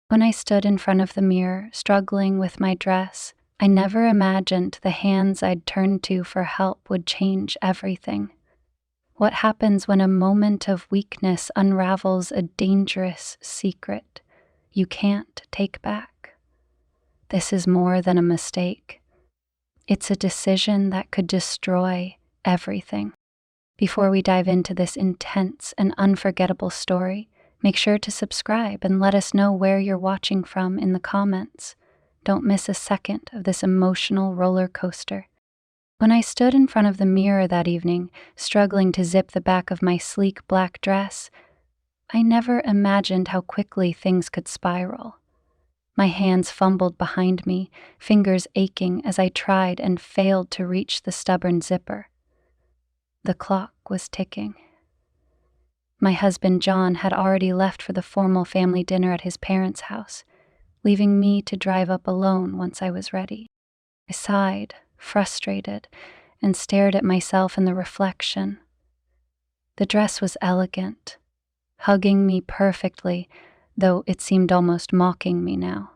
When I stood in front of the mirror, struggling with my dress, I never imagined the hands I'd turn to for help would change everything. What happens when a moment of weakness unravels a dangerous secret you can't take back? This is more than a mistake. It's a decision that could destroy everything. Before we dive into this intense and unforgettable story, make sure to subscribe and let us know where you're watching from in the comments. Don't miss a second of this emotional roller coaster. When I stood in front of the mirror that evening, struggling to zip the back of my sleek black dress, I never imagined how quickly things could spiral. My hands fumbled behind me, fingers aching as I tried and failed to reach the stubborn zipper. The clock was ticking. My husband John had already left for the formal family dinner at his parents' house, leaving me to drive up alone once I was ready. I sighed, frustrated, and stared at myself in the reflection. The dress was elegant, hugging me perfectly, though it seemed almost mocking me now.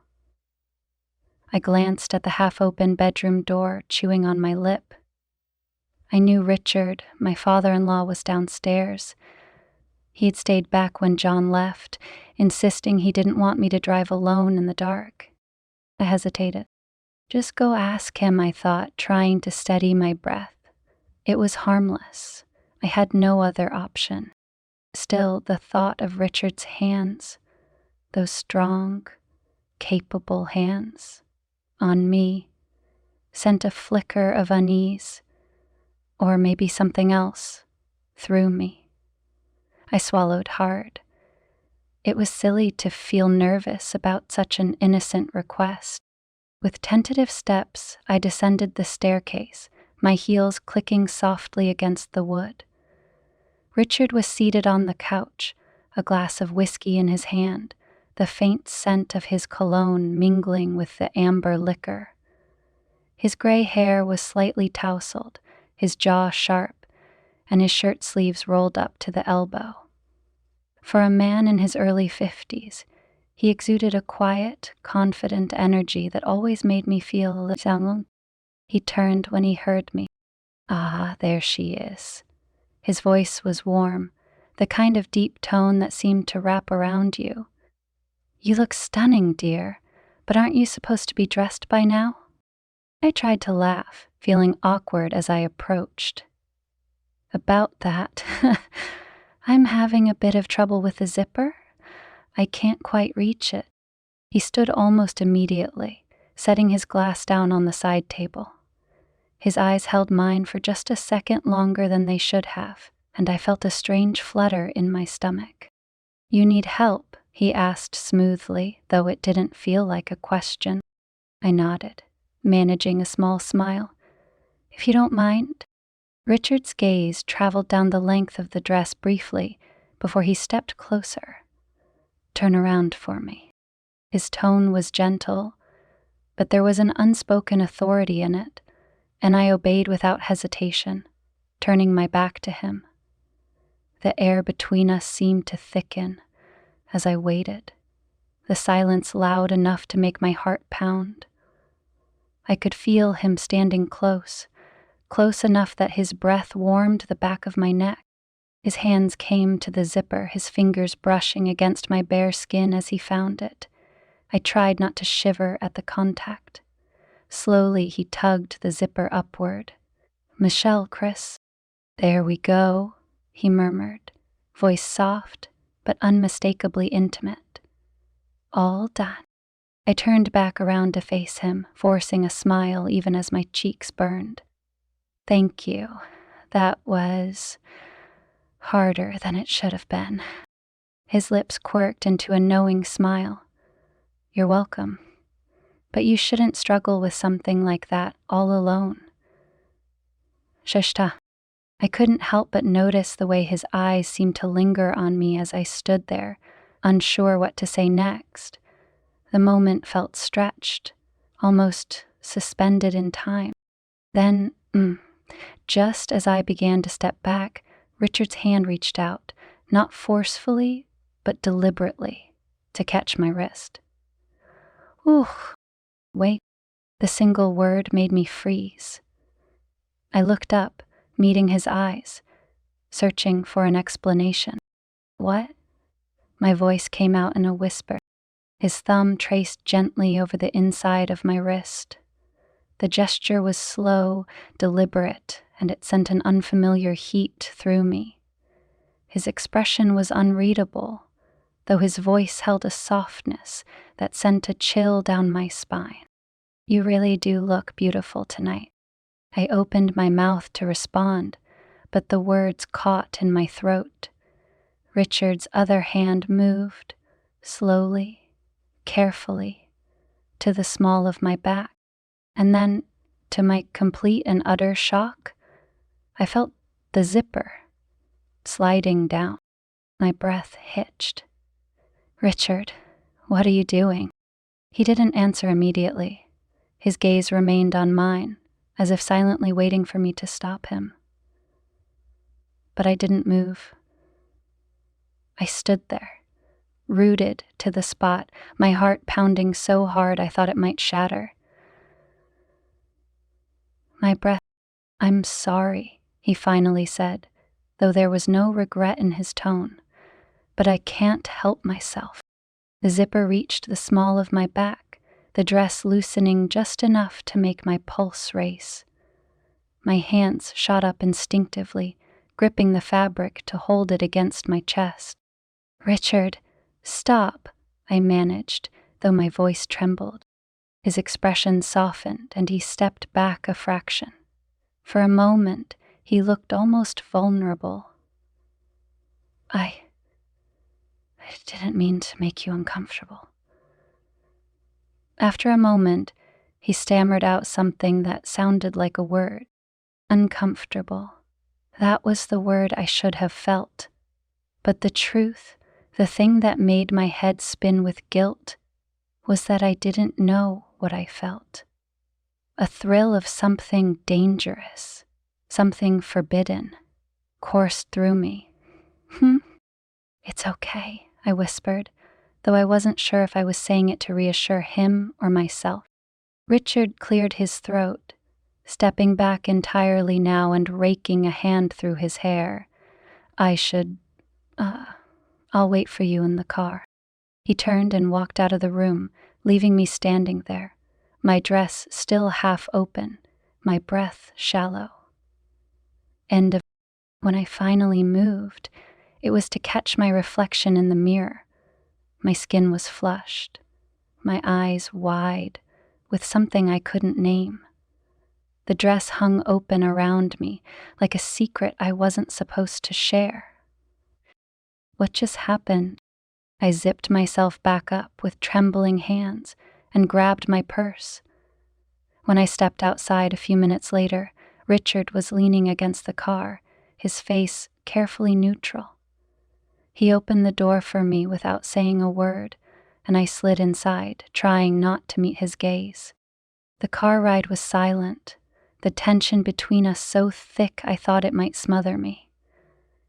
I glanced at the half-open bedroom door, chewing on my lip. I knew Richard, my father-in-law, was downstairs. He had stayed back when John left, insisting he didn't want me to drive alone in the dark. I hesitated. Just go ask him, I thought, trying to steady my breath. It was harmless. I had no other option. Still, the thought of Richard's hands, those strong, capable hands, on me, sent a flicker of unease, or maybe something else, through me. I swallowed hard. It was silly to feel nervous about such an innocent request. With tentative steps, I descended the staircase, my heels clicking softly against the wood. Richard was seated on the couch, a glass of whiskey in his hand, the faint scent of his cologne mingling with the amber liquor. His gray hair was slightly tousled, his jaw sharp, and his shirt sleeves rolled up to the elbow. For a man in his early 50s, he exuded a quiet, confident energy that always made me feel a little alone. He turned when he heard me. Ah, there she is. His voice was warm, the kind of deep tone that seemed to wrap around you. You look stunning, dear, but aren't you supposed to be dressed by now? I tried to laugh, feeling awkward as I approached. About that, I'm having a bit of trouble with the zipper. I can't quite reach it. He stood almost immediately, setting his glass down on the side table. His eyes held mine for just a second longer than they should have, and I felt a strange flutter in my stomach. You need help, he asked smoothly, though it didn't feel like a question. I nodded, managing a small smile. If you don't mind. Richard's gaze traveled down the length of the dress briefly before he stepped closer. Turn around for me. His tone was gentle, but there was an unspoken authority in it, and I obeyed without hesitation, turning my back to him. The air between us seemed to thicken as I waited, the silence loud enough to make my heart pound. I could feel him standing close enough that his breath warmed the back of my neck. His hands came to the zipper, his fingers brushing against my bare skin as he found it. I tried not to shiver at the contact. Slowly, he tugged the zipper upward. Michelle, Chris. There we go, he murmured, voice soft but unmistakably intimate. All done. I turned back around to face him, forcing a smile even as my cheeks burned. Thank you. That was harder than it should have been. His lips quirked into a knowing smile. You're welcome. But you shouldn't struggle with something like that all alone. Shashta. I couldn't help but notice the way his eyes seemed to linger on me as I stood there, unsure what to say next. The moment felt stretched, almost suspended in time. Then, just as I began to step back, Richard's hand reached out, not forcefully, but deliberately, to catch my wrist. Ooh, wait. The single word made me freeze. I looked up, meeting his eyes, searching for an explanation. What? My voice came out in a whisper. His thumb traced gently over the inside of my wrist. The gesture was slow, deliberate, and it sent an unfamiliar heat through me. His expression was unreadable, though his voice held a softness that sent a chill down my spine. You really do look beautiful tonight. I opened my mouth to respond, but the words caught in my throat. Richard's other hand moved, slowly, carefully, to the small of my back. And then, to my complete and utter shock, I felt the zipper sliding down. My breath hitched. Richard, what are you doing? He didn't answer immediately. His gaze remained on mine, as if silently waiting for me to stop him. But I didn't move. I stood there, rooted to the spot, my heart pounding so hard I thought it might shatter. My breath, I'm sorry, he finally said, though there was no regret in his tone. But I can't help myself. The zipper reached the small of my back, the dress loosening just enough to make my pulse race. My hands shot up instinctively, gripping the fabric to hold it against my chest. Richard, stop, I managed, though my voice trembled. His expression softened, and he stepped back a fraction. For a moment, he looked almost vulnerable. I didn't mean to make you uncomfortable. After a moment, he stammered out something that sounded like a word. Uncomfortable. That was the word I should have felt. But the truth, the thing that made my head spin with guilt, was that I didn't know what I felt. A thrill of something dangerous, something forbidden, coursed through me. It's okay, I whispered, though I wasn't sure if I was saying it to reassure him or myself. Richard cleared his throat, stepping back entirely now and raking a hand through his hair. I'll wait for you in the car. He turned and walked out of the room, leaving me standing there, my dress still half open, my breath shallow. When I finally moved, it was to catch my reflection in the mirror. My skin was flushed, my eyes wide, with something I couldn't name. The dress hung open around me, like a secret I wasn't supposed to share. What just happened? I zipped myself back up with trembling hands and grabbed my purse. When I stepped outside a few minutes later, Richard was leaning against the car, his face carefully neutral. He opened the door for me without saying a word, and I slid inside, trying not to meet his gaze. The car ride was silent, the tension between us so thick I thought it might smother me.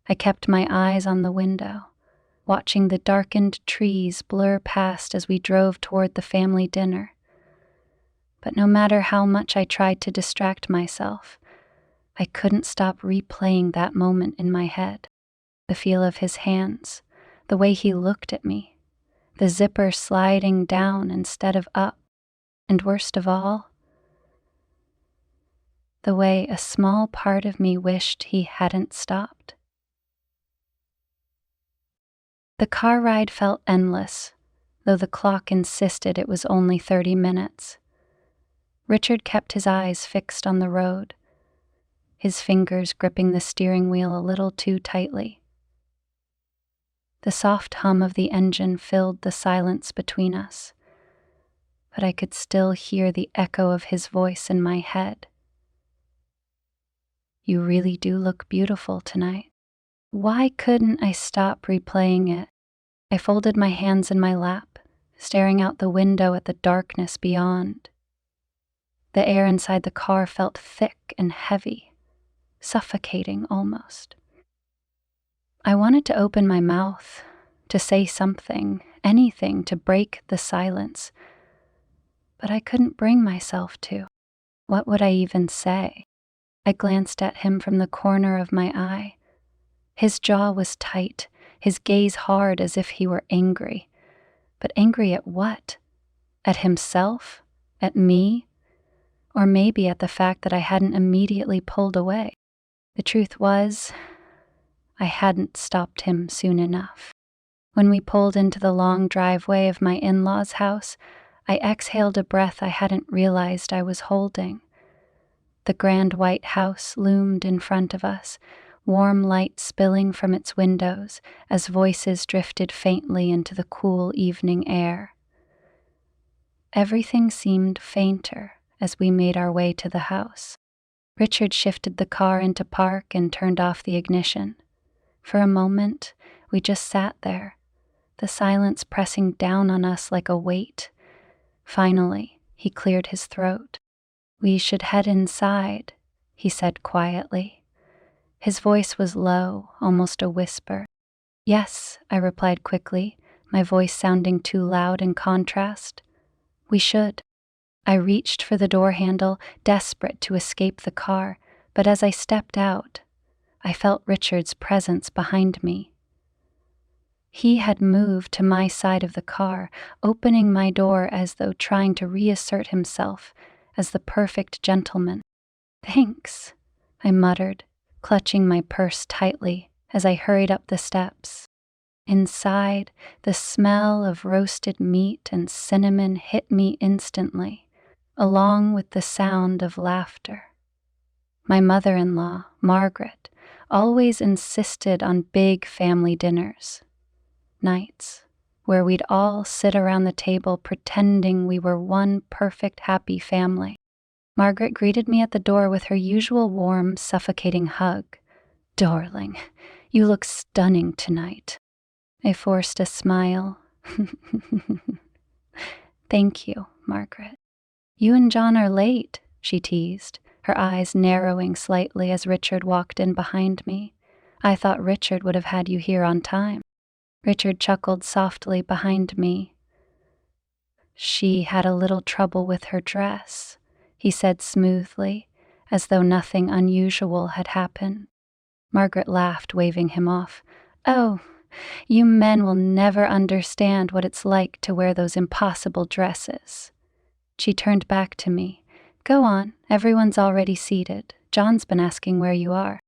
I kept my eyes on the window, watching the darkened trees blur past as we drove toward the family dinner. But no matter how much I tried to distract myself, I couldn't stop replaying that moment in my head. The feel of his hands, the way he looked at me, the zipper sliding down instead of up, and worst of all, the way a small part of me wished he hadn't stopped. The car ride felt endless, though the clock insisted it was only 30 minutes. Richard kept his eyes fixed on the road, his fingers gripping the steering wheel a little too tightly. The soft hum of the engine filled the silence between us, but I could still hear the echo of his voice in my head. You really do look beautiful tonight. Why couldn't I stop replaying it? I folded my hands in my lap, staring out the window at the darkness beyond. The air inside the car felt thick and heavy, suffocating almost. I wanted to open my mouth, to say something, anything to break the silence, but I couldn't bring myself to. What would I even say? I glanced at him from the corner of my eye. His jaw was tight, his gaze hard as if he were angry. But angry at what? At himself? At me? Or maybe at the fact that I hadn't immediately pulled away. The truth was, I hadn't stopped him soon enough. When we pulled into the long driveway of my in-laws' house, I exhaled a breath I hadn't realized I was holding. The grand white house loomed in front of us, warm light spilling from its windows as voices drifted faintly into the cool evening air. Everything seemed fainter as we made our way to the house. Richard shifted the car into park and turned off the ignition. For a moment, we just sat there, the silence pressing down on us like a weight. Finally, he cleared his throat. "We should head inside," he said quietly. His voice was low, almost a whisper. "Yes," I replied quickly, my voice sounding too loud in contrast. "We should." I reached for the door handle, desperate to escape the car, but as I stepped out, I felt Richard's presence behind me. He had moved to my side of the car, opening my door as though trying to reassert himself as the perfect gentleman. "Thanks," I muttered, clutching my purse tightly as I hurried up the steps. Inside, the smell of roasted meat and cinnamon hit me instantly, along with the sound of laughter. My mother-in-law, Margaret, always insisted on big family dinners. Nights where we'd all sit around the table pretending we were one perfect happy family. Margaret greeted me at the door with her usual warm, suffocating hug. "Darling, you look stunning tonight." I forced a smile. "Thank you, Margaret." "You and John are late," she teased, her eyes narrowing slightly as Richard walked in behind me. "I thought Richard would have had you here on time." Richard chuckled softly behind me. "She had a little trouble with her dress," he said smoothly, as though nothing unusual had happened. Margaret laughed, waving him off. "Oh, you men will never understand what it's like to wear those impossible dresses." She turned back to me. "Go on, everyone's already seated. John's been asking where you are."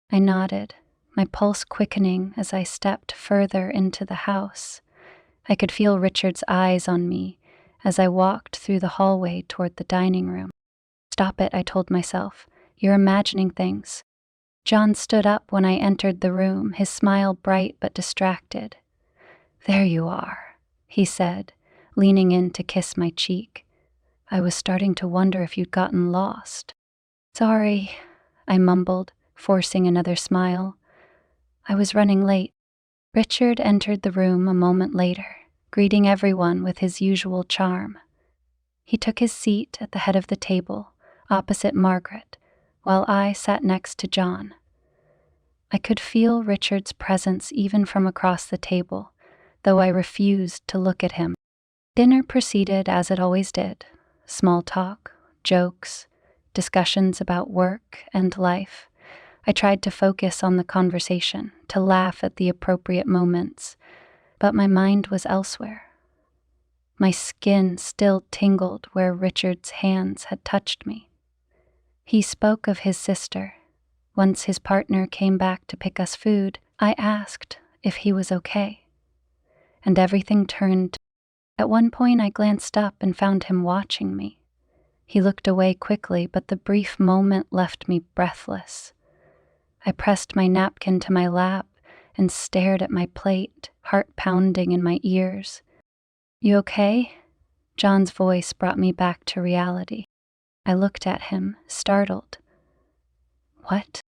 I nodded, my pulse quickening as I stepped further into the house. I could feel Richard's eyes on me as I walked through the hallway toward the dining room. "Stop it," I told myself. "You're imagining things." John stood up when I entered the room, his smile bright but distracted. "There you are," he said, leaning in to kiss my cheek. "I was starting to wonder if you'd gotten lost." "Sorry," I mumbled, forcing another smile. "I was running late." Richard entered the room a moment later, greeting everyone with his usual charm. He took his seat at the head of the table, opposite Margaret, while I sat next to John. I could feel Richard's presence even from across the table, though I refused to look at him. Dinner proceeded as it always did. Small talk, jokes, discussions about work and life. I tried to focus on the conversation, to laugh at the appropriate moments, but my mind was elsewhere. My skin still tingled where Richard's hands had touched me. He spoke of his sister. Once his partner came back to pick us food, I asked if he was okay. And everything turned. At one point I glanced up and found him watching me. He looked away quickly, but the brief moment left me breathless. I pressed my napkin to my lap and stared at my plate, heart pounding in my ears. "You okay?" John's voice brought me back to reality. I looked at him, startled. "What?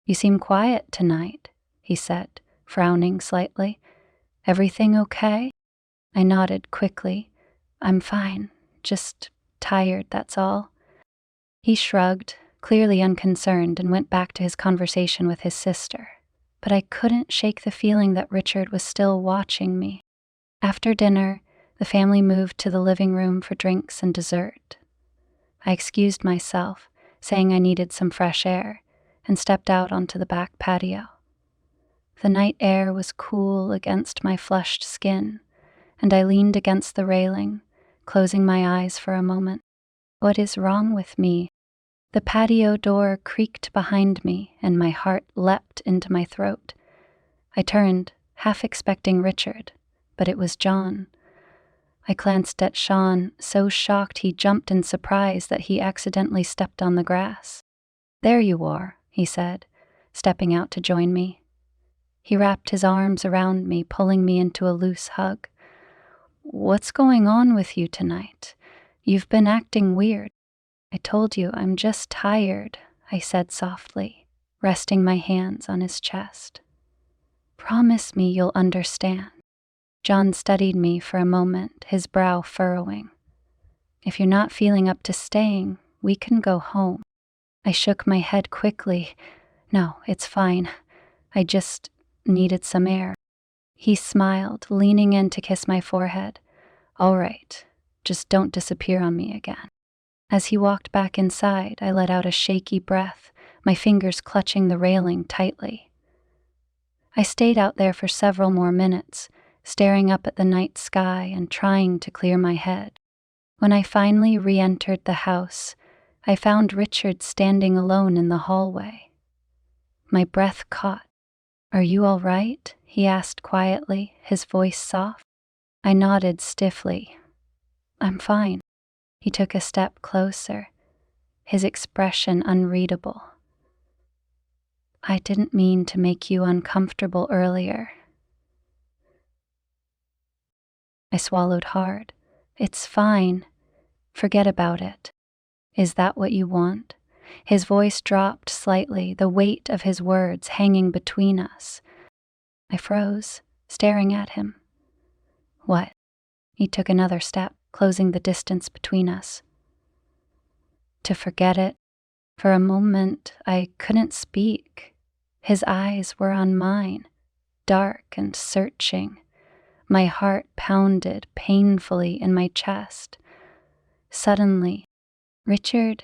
You seem quiet tonight," he said, frowning slightly. "Everything okay?" I nodded quickly. "I'm fine, just tired, that's all." He shrugged, clearly unconcerned, and went back to his conversation with his sister. But I couldn't shake the feeling that Richard was still watching me. After dinner, The family moved to the living room for drinks and dessert. I excused myself, saying I needed some fresh air, and stepped out onto the back patio. The night air was cool against my flushed skin, and I leaned against the railing, closing my eyes for a moment. What is wrong with me? The patio door creaked behind me, and my heart leapt into my throat. I turned, half expecting Richard, but it was John. I glanced at Sean, so shocked he jumped in surprise that he accidentally stepped on the grass. "There you are," he said, stepping out to join me. He wrapped his arms around me, pulling me into a loose hug. "What's going on with you tonight? You've been acting weird." "I told you, I'm just tired," I said softly, resting my hands on his chest. "Promise me you'll understand." John studied me for a moment, his brow furrowing. "If you're not feeling up to staying, we can go home." I shook my head quickly. "No, it's fine. I just needed some air." He smiled, leaning in to kiss my forehead. "All right, just don't disappear on me again." As he walked back inside, I let out a shaky breath, my fingers clutching the railing tightly. I stayed out there for several more minutes, staring up at the night sky and trying to clear my head. When I finally re-entered the house, I found Richard standing alone in the hallway. My breath caught. "Are you all right?" he asked quietly, his voice soft. I nodded stiffly. "I'm fine." He took a step closer, his expression unreadable. "I didn't mean to make you uncomfortable earlier." I swallowed hard. "It's fine. Forget about it." "Is that what you want?" His voice dropped slightly, the weight of his words hanging between us. I froze, staring at him. "What?" He took another step, closing the distance between us. "To forget it." For a moment, I couldn't speak. His eyes were on mine, dark and searching. My heart pounded painfully in my chest. Suddenly, "Richard,"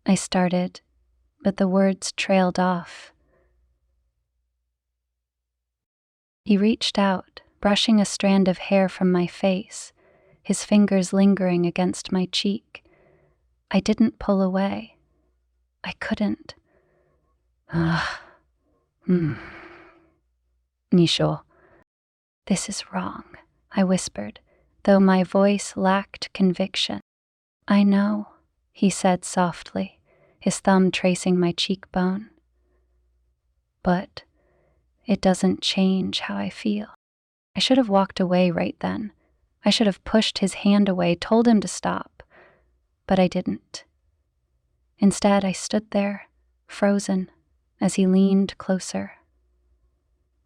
I started, but the words trailed off. He reached out, brushing a strand of hair from my face, his fingers lingering against my cheek. I didn't pull away. I couldn't. "Ugh. Nisho." "This is wrong," I whispered, though my voice lacked conviction. "I know," he said softly, his thumb tracing my cheekbone. "But it doesn't change how I feel." I should have walked away right then. I should have pushed his hand away, told him to stop. But I didn't. Instead, I stood there, frozen, as he leaned closer.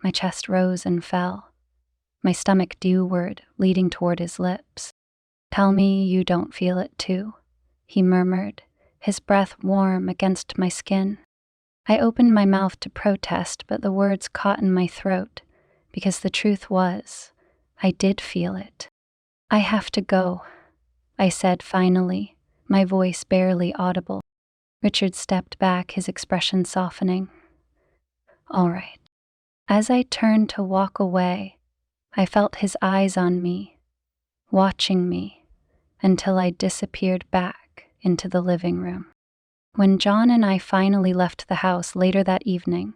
My chest rose and fell, my stomach dewward, leading toward his lips. "Tell me you don't feel it too," he murmured, his breath warm against my skin. I opened my mouth to protest, but the words caught in my throat, because the truth was, I did feel it. "I have to go," I said finally, my voice barely audible. Richard stepped back, his expression softening. "All right." As I turned to walk away, I felt his eyes on me, watching me, until I disappeared back into the living room. When John and I finally left the house later that evening,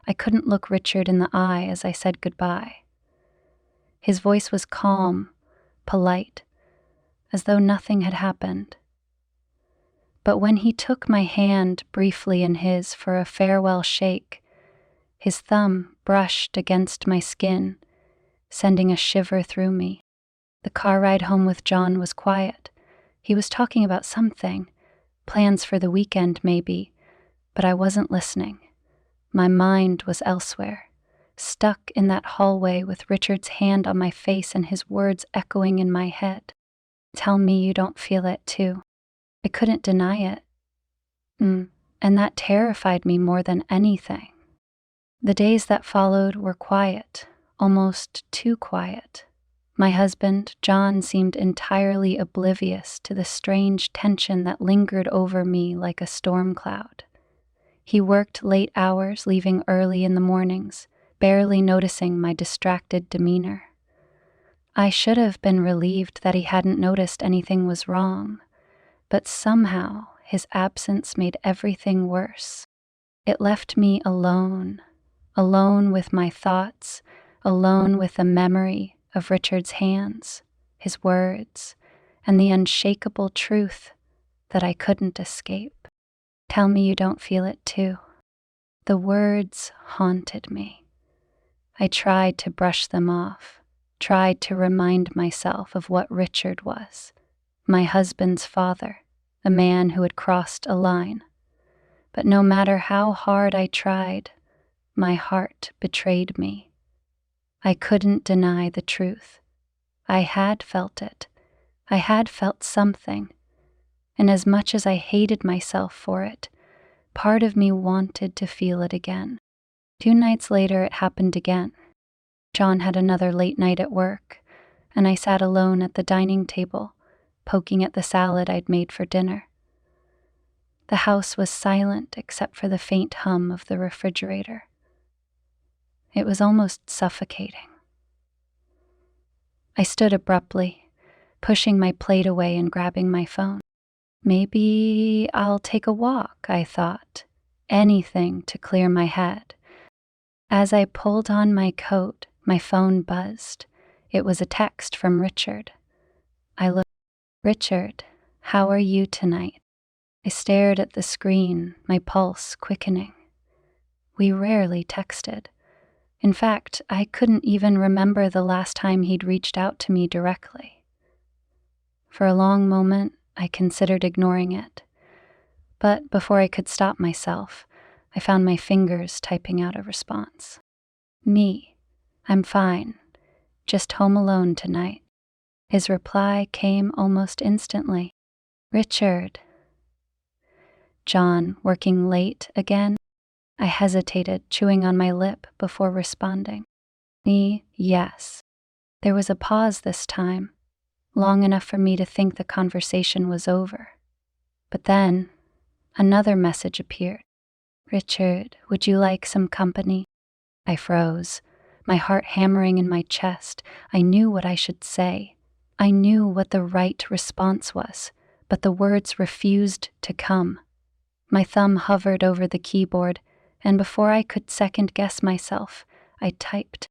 I couldn't look Richard in the eye as I said goodbye. His voice was calm, polite, as though nothing had happened. But when he took my hand briefly in his for a farewell shake, his thumb brushed against my skin, sending a shiver through me. The car ride home with John was quiet. He was talking about something, plans for the weekend maybe, but I wasn't listening. My mind was elsewhere, stuck in that hallway with Richard's hand on my face and his words echoing in my head. "Tell me you don't feel it too." I couldn't deny it. And that terrified me more than anything. The days that followed were quiet, almost too quiet. My husband, John, seemed entirely oblivious to the strange tension that lingered over me like a storm cloud. He worked late hours, leaving early in the mornings, barely noticing my distracted demeanor. I should have been relieved that he hadn't noticed anything was wrong, but somehow his absence made everything worse. It left me alone, alone with my thoughts, alone with the memory of Richard's hands, his words, and the unshakable truth that I couldn't escape. Tell me you don't feel it too. The words haunted me. I tried to brush them off, tried to remind myself of what Richard was, my husband's father, a man who had crossed a line. But no matter how hard I tried, my heart betrayed me. I couldn't deny the truth. I had felt it. I had felt something. And as much as I hated myself for it, part of me wanted to feel it again. 2 nights later, it happened again. John had another late night at work, and I sat alone at the dining table, poking at the salad I'd made for dinner. The house was silent except for the faint hum of the refrigerator. It was almost suffocating. I stood abruptly, pushing my plate away and grabbing my phone. Maybe I'll take a walk, I thought. Anything to clear my head. As I pulled on my coat, my phone buzzed. It was a text from Richard. I looked. Richard, how are you tonight? I stared at the screen, my pulse quickening. We rarely texted. In fact, I couldn't even remember the last time he'd reached out to me directly. For a long moment, I considered ignoring it. But before I could stop myself, I found my fingers typing out a response. Me. I'm fine. Just home alone tonight. His reply came almost instantly. Richard. John, working late again? I hesitated, chewing on my lip before responding. Me, yes. There was a pause this time, long enough for me to think the conversation was over. But then, another message appeared. Richard, would you like some company? I froze, my heart hammering in my chest. I knew what I should say. I knew what the right response was, but the words refused to come. My thumb hovered over the keyboard, and before I could second-guess myself, I typed,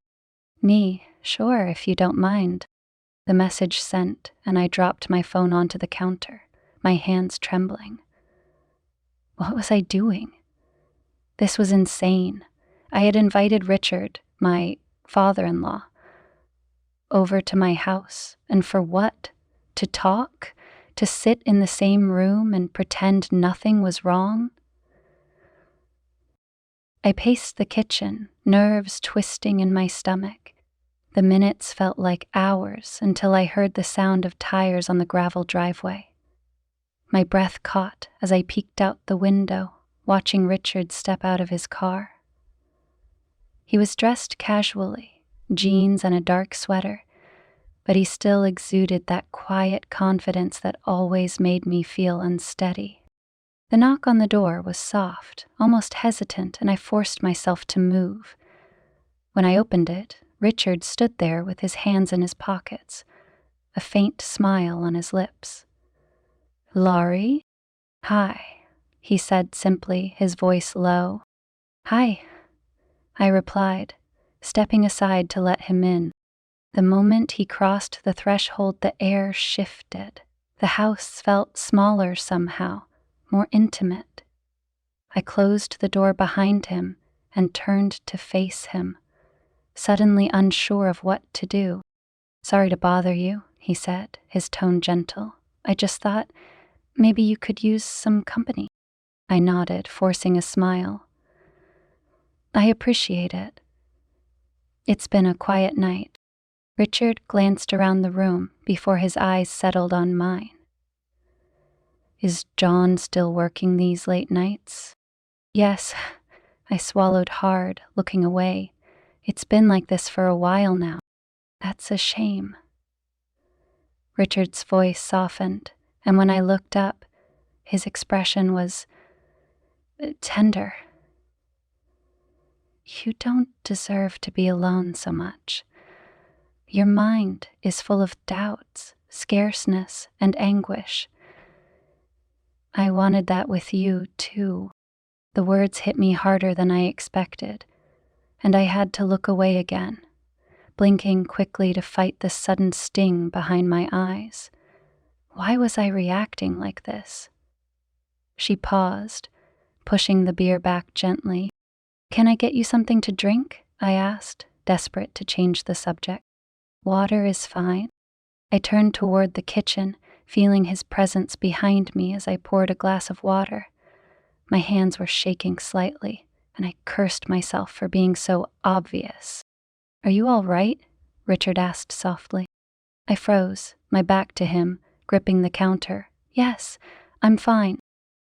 Me, sure, if you don't mind. The message sent, and I dropped my phone onto the counter, my hands trembling. What was I doing? This was insane. I had invited Richard, my father-in-law, over to my house, and for what? To talk? To sit in the same room and pretend nothing was wrong? I paced the kitchen, nerves twisting in my stomach. The minutes felt like hours until I heard the sound of tires on the gravel driveway. My breath caught as I peeked out the window, watching Richard step out of his car. He was dressed casually, jeans and a dark sweater, but he still exuded that quiet confidence that always made me feel unsteady. The knock on the door was soft, almost hesitant, and I forced myself to move. When I opened it, Richard stood there with his hands in his pockets, a faint smile on his lips. Laurie? Hi, he said simply, his voice low. Hi, I replied, stepping aside to let him in. The moment he crossed the threshold, the air shifted. The house felt smaller somehow, more intimate. I closed the door behind him and turned to face him, suddenly unsure of what to do. Sorry to bother you, he said, his tone gentle. I just thought maybe you could use some company. I nodded, forcing a smile. I appreciate it. It's been a quiet night. Richard glanced around the room before his eyes settled on mine. Is John still working these late nights? Yes, I swallowed hard, looking away. It's been like this for a while now. That's a shame. Richard's voice softened, and when I looked up, his expression was tender. You don't deserve to be alone so much. Your mind is full of doubts, scarceness, and anguish. I wanted that with you, too. The words hit me harder than I expected, and I had to look away again, blinking quickly to fight the sudden sting behind my eyes. Why was I reacting like this? She paused, pushing the beer back gently. Can I get you something to drink? I asked, desperate to change the subject. Water is fine. I turned toward the kitchen, feeling his presence behind me as I poured a glass of water. My hands were shaking slightly, and I cursed myself for being so obvious. Are you all right? Richard asked softly. I froze, my back to him, gripping the counter. Yes, I'm fine.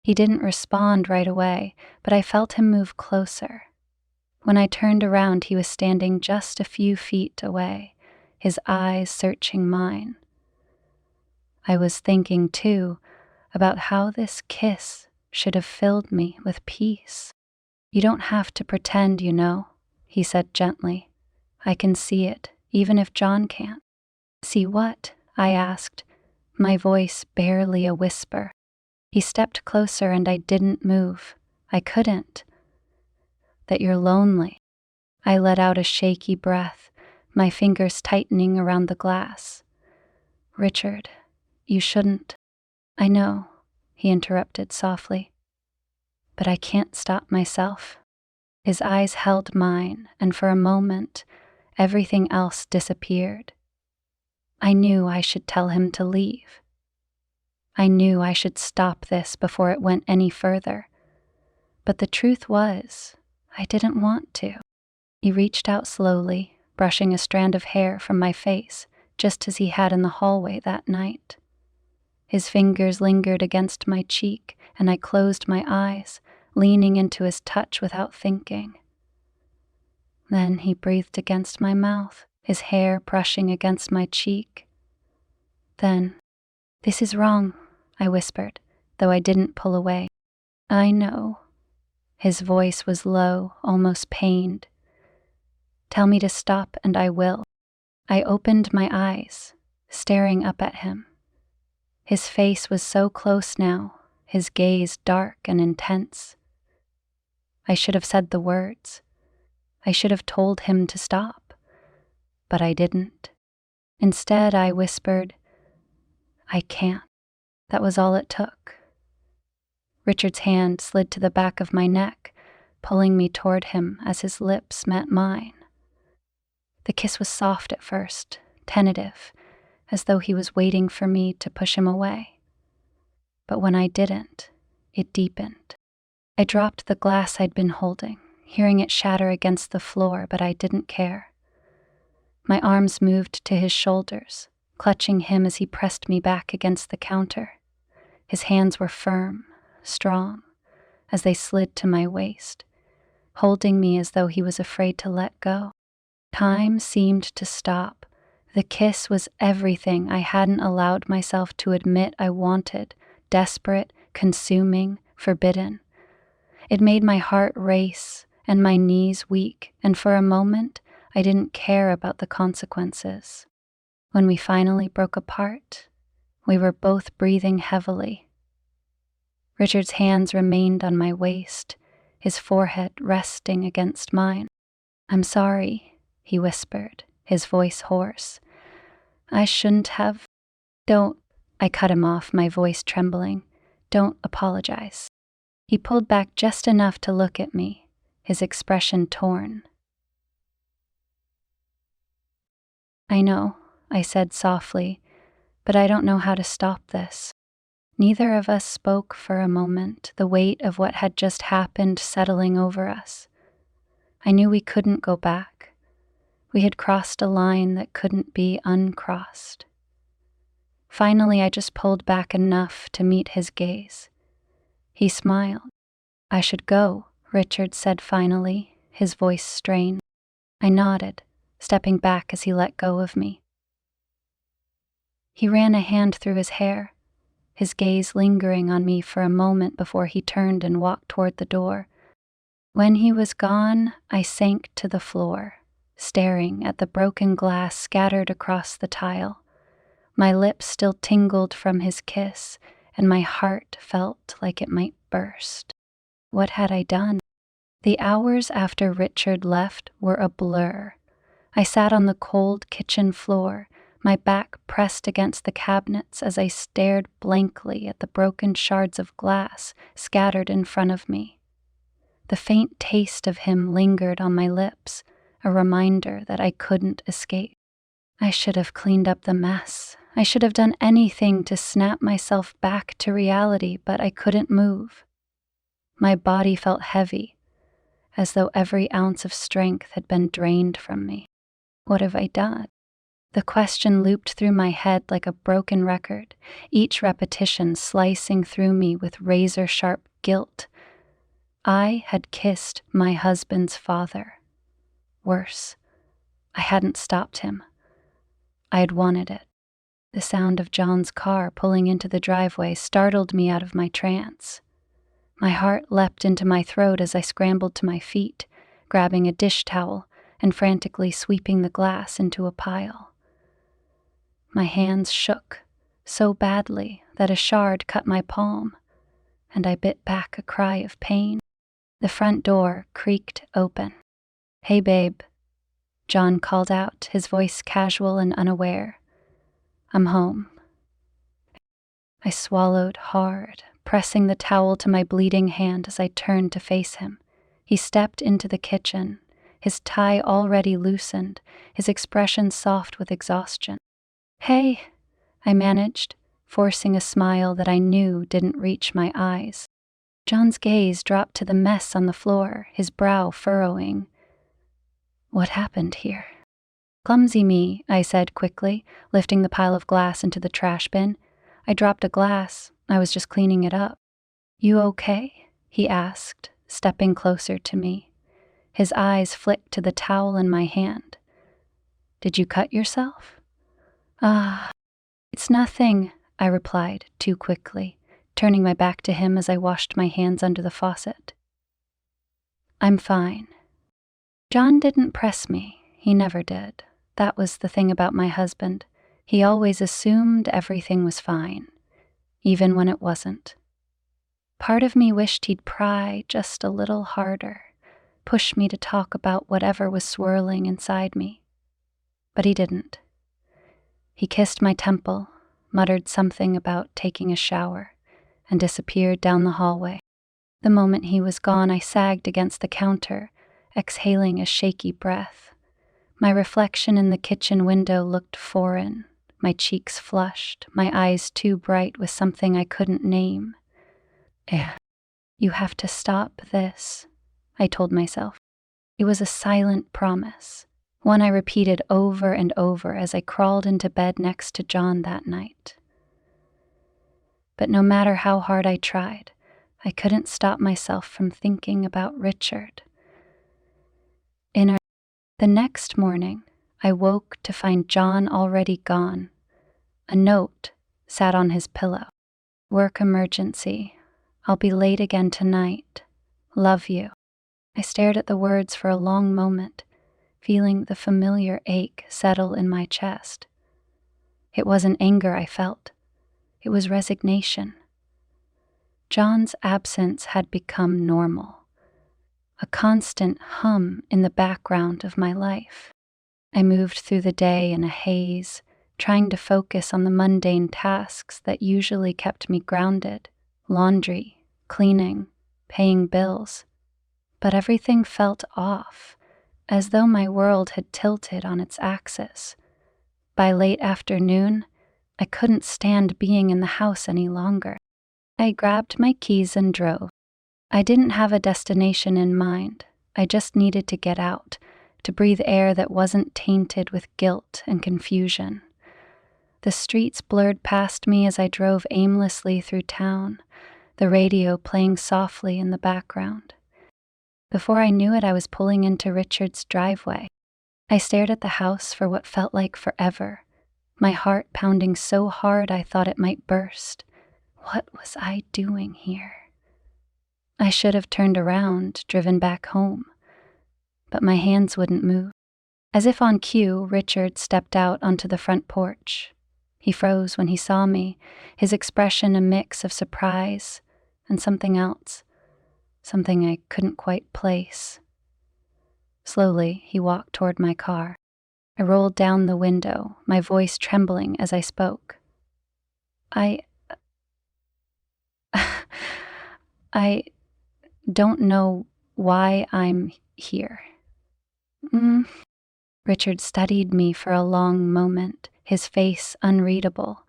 He didn't respond right away, but I felt him move closer. When I turned around, he was standing just a few feet away, his eyes searching mine. I was thinking, too, about how this kiss should have filled me with peace. You don't have to pretend, you know, he said gently. I can see it, even if John can't. See what? I asked, my voice barely a whisper. He stepped closer and I didn't move. I couldn't. That you're lonely. I let out a shaky breath, my fingers tightening around the glass. Richard, you shouldn't. I know, he interrupted softly. But I can't stop myself. His eyes held mine, and for a moment, everything else disappeared. I knew I should tell him to leave. I knew I should stop this before it went any further. But the truth was, I didn't want to. He reached out slowly, brushing a strand of hair from my face, just as he had in the hallway that night. His fingers lingered against my cheek, and I closed my eyes, leaning into his touch without thinking. Then he breathed against my mouth, his hair brushing against my cheek. Then, this is wrong, I whispered, though I didn't pull away. I know. His voice was low, almost pained. Tell me to stop and I will. I opened my eyes, staring up at him. His face was so close now, his gaze dark and intense. I should have said the words. I should have told him to stop. But I didn't. Instead, I whispered, I can't. That was all it took. Richard's hand slid to the back of my neck, pulling me toward him as his lips met mine. The kiss was soft at first, tentative, as though he was waiting for me to push him away. But when I didn't, it deepened. I dropped the glass I'd been holding, hearing it shatter against the floor, but I didn't care. My arms moved to his shoulders, clutching him as he pressed me back against the counter. His hands were firm, strong, as they slid to my waist, holding me as though he was afraid to let go. Time seemed to stop. The kiss was everything I hadn't allowed myself to admit I wanted, desperate, consuming, forbidden. It made my heart race and my knees weak, and for a moment, I didn't care about the consequences. When we finally broke apart, we were both breathing heavily. Richard's hands remained on my waist, his forehead resting against mine. I'm sorry, he whispered, his voice hoarse. I shouldn't have. Don't. I cut him off, my voice trembling. Don't apologize. He pulled back just enough to look at me, his expression torn. I know, I said softly, but I don't know how to stop this. Neither of us spoke for a moment, the weight of what had just happened settling over us. I knew we couldn't go back. We had crossed a line that couldn't be uncrossed. Finally, I just pulled back enough to meet his gaze. He smiled. I should go, Richard said finally, his voice strained. I nodded, stepping back as he let go of me. He ran a hand through his hair, his gaze lingering on me for a moment before he turned and walked toward the door. When he was gone, I sank to the floor, staring at the broken glass scattered across the tile. My lips still tingled from his kiss, and my heart felt like it might burst. What had I done? The hours after Richard left were a blur. I sat on the cold kitchen floor, my back pressed against the cabinets as I stared blankly at the broken shards of glass scattered in front of me. The faint taste of him lingered on my lips, a reminder that I couldn't escape. I should have cleaned up the mess. I should have done anything to snap myself back to reality, but I couldn't move. My body felt heavy, as though every ounce of strength had been drained from me. What have I done? The question looped through my head like a broken record, each repetition slicing through me with razor-sharp guilt. I had kissed my husband's father. Worse, I hadn't stopped him. I had wanted it. The sound of John's car pulling into the driveway startled me out of my trance. My heart leapt into my throat as I scrambled to my feet, grabbing a dish towel and frantically sweeping the glass into a pile. My hands shook so badly that a shard cut my palm, and I bit back a cry of pain. The front door creaked open. "Hey, babe," John called out, his voice casual and unaware. "I'm home." I swallowed hard, pressing the towel to my bleeding hand as I turned to face him. He stepped into the kitchen, his tie already loosened, his expression soft with exhaustion. "Hey," I managed, forcing a smile that I knew didn't reach my eyes. John's gaze dropped to the mess on the floor, his brow furrowing. What happened here? "Clumsy me," I said quickly, lifting the pile of glass into the trash bin. "I dropped a glass. I was just cleaning it up." "You okay?" he asked, stepping closer to me. His eyes flicked to the towel in my hand. "Did you cut yourself?" It's nothing," I replied too quickly, turning my back to him as I washed my hands under the faucet. "I'm fine." John didn't press me. He never did. That was the thing about my husband. He always assumed everything was fine, even when it wasn't. Part of me wished he'd pry just a little harder, push me to talk about whatever was swirling inside me. But he didn't. He kissed my temple, muttered something about taking a shower, and disappeared down the hallway. The moment he was gone, I sagged against the counter, exhaling a shaky breath. My reflection in the kitchen window looked foreign, my cheeks flushed, my eyes too bright with something I couldn't name. "You have to stop this," I told myself. It was a silent promise, one I repeated over and over as I crawled into bed next to John that night. But no matter how hard I tried, I couldn't stop myself from thinking about Richard. The next morning, I woke to find John already gone. A note sat on his pillow. "Work emergency. I'll be late again tonight. Love you." I stared at the words for a long moment, feeling the familiar ache settle in my chest. It wasn't anger I felt. It was resignation. John's absence had become normal, a constant hum in the background of my life. I moved through the day in a haze, trying to focus on the mundane tasks that usually kept me grounded: laundry, cleaning, paying bills. But everything felt off, as though my world had tilted on its axis. By late afternoon, I couldn't stand being in the house any longer. I grabbed my keys and drove. I didn't have a destination in mind. I just needed to get out, to breathe air that wasn't tainted with guilt and confusion. The streets blurred past me as I drove aimlessly through town, the radio playing softly in the background. Before I knew it, I was pulling into Richard's driveway. I stared at the house for what felt like forever, my heart pounding so hard I thought it might burst. What was I doing here? I should have turned around, driven back home, but my hands wouldn't move. As if on cue, Richard stepped out onto the front porch. He froze when he saw me, his expression a mix of surprise and something else, something I couldn't quite place. Slowly, he walked toward my car. I rolled down the window, my voice trembling as I spoke. I don't know why I'm here. Richard studied me for a long moment, his face unreadable.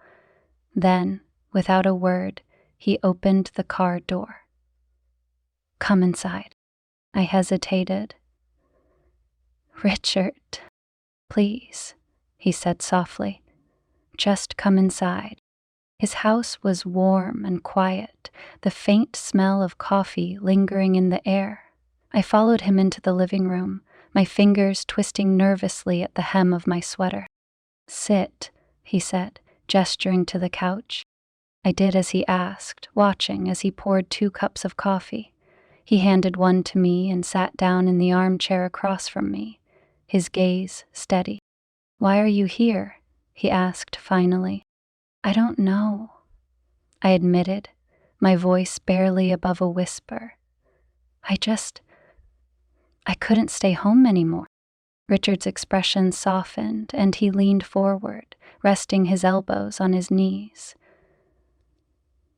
Then, without a word, he opened the car door. Come inside. I hesitated. Richard, please, he said softly. Just come inside. His house was warm and quiet, the faint smell of coffee lingering in the air. I followed him into the living room, my fingers twisting nervously at the hem of my sweater. Sit, he said, gesturing to the couch. I did as he asked, watching as he poured 2 cups of coffee. He handed one to me and sat down in the armchair across from me, his gaze steady. Why are you here? He asked finally. I don't know, I admitted, my voice barely above a whisper. I couldn't stay home anymore. Richard's expression softened, and he leaned forward, resting his elbows on his knees.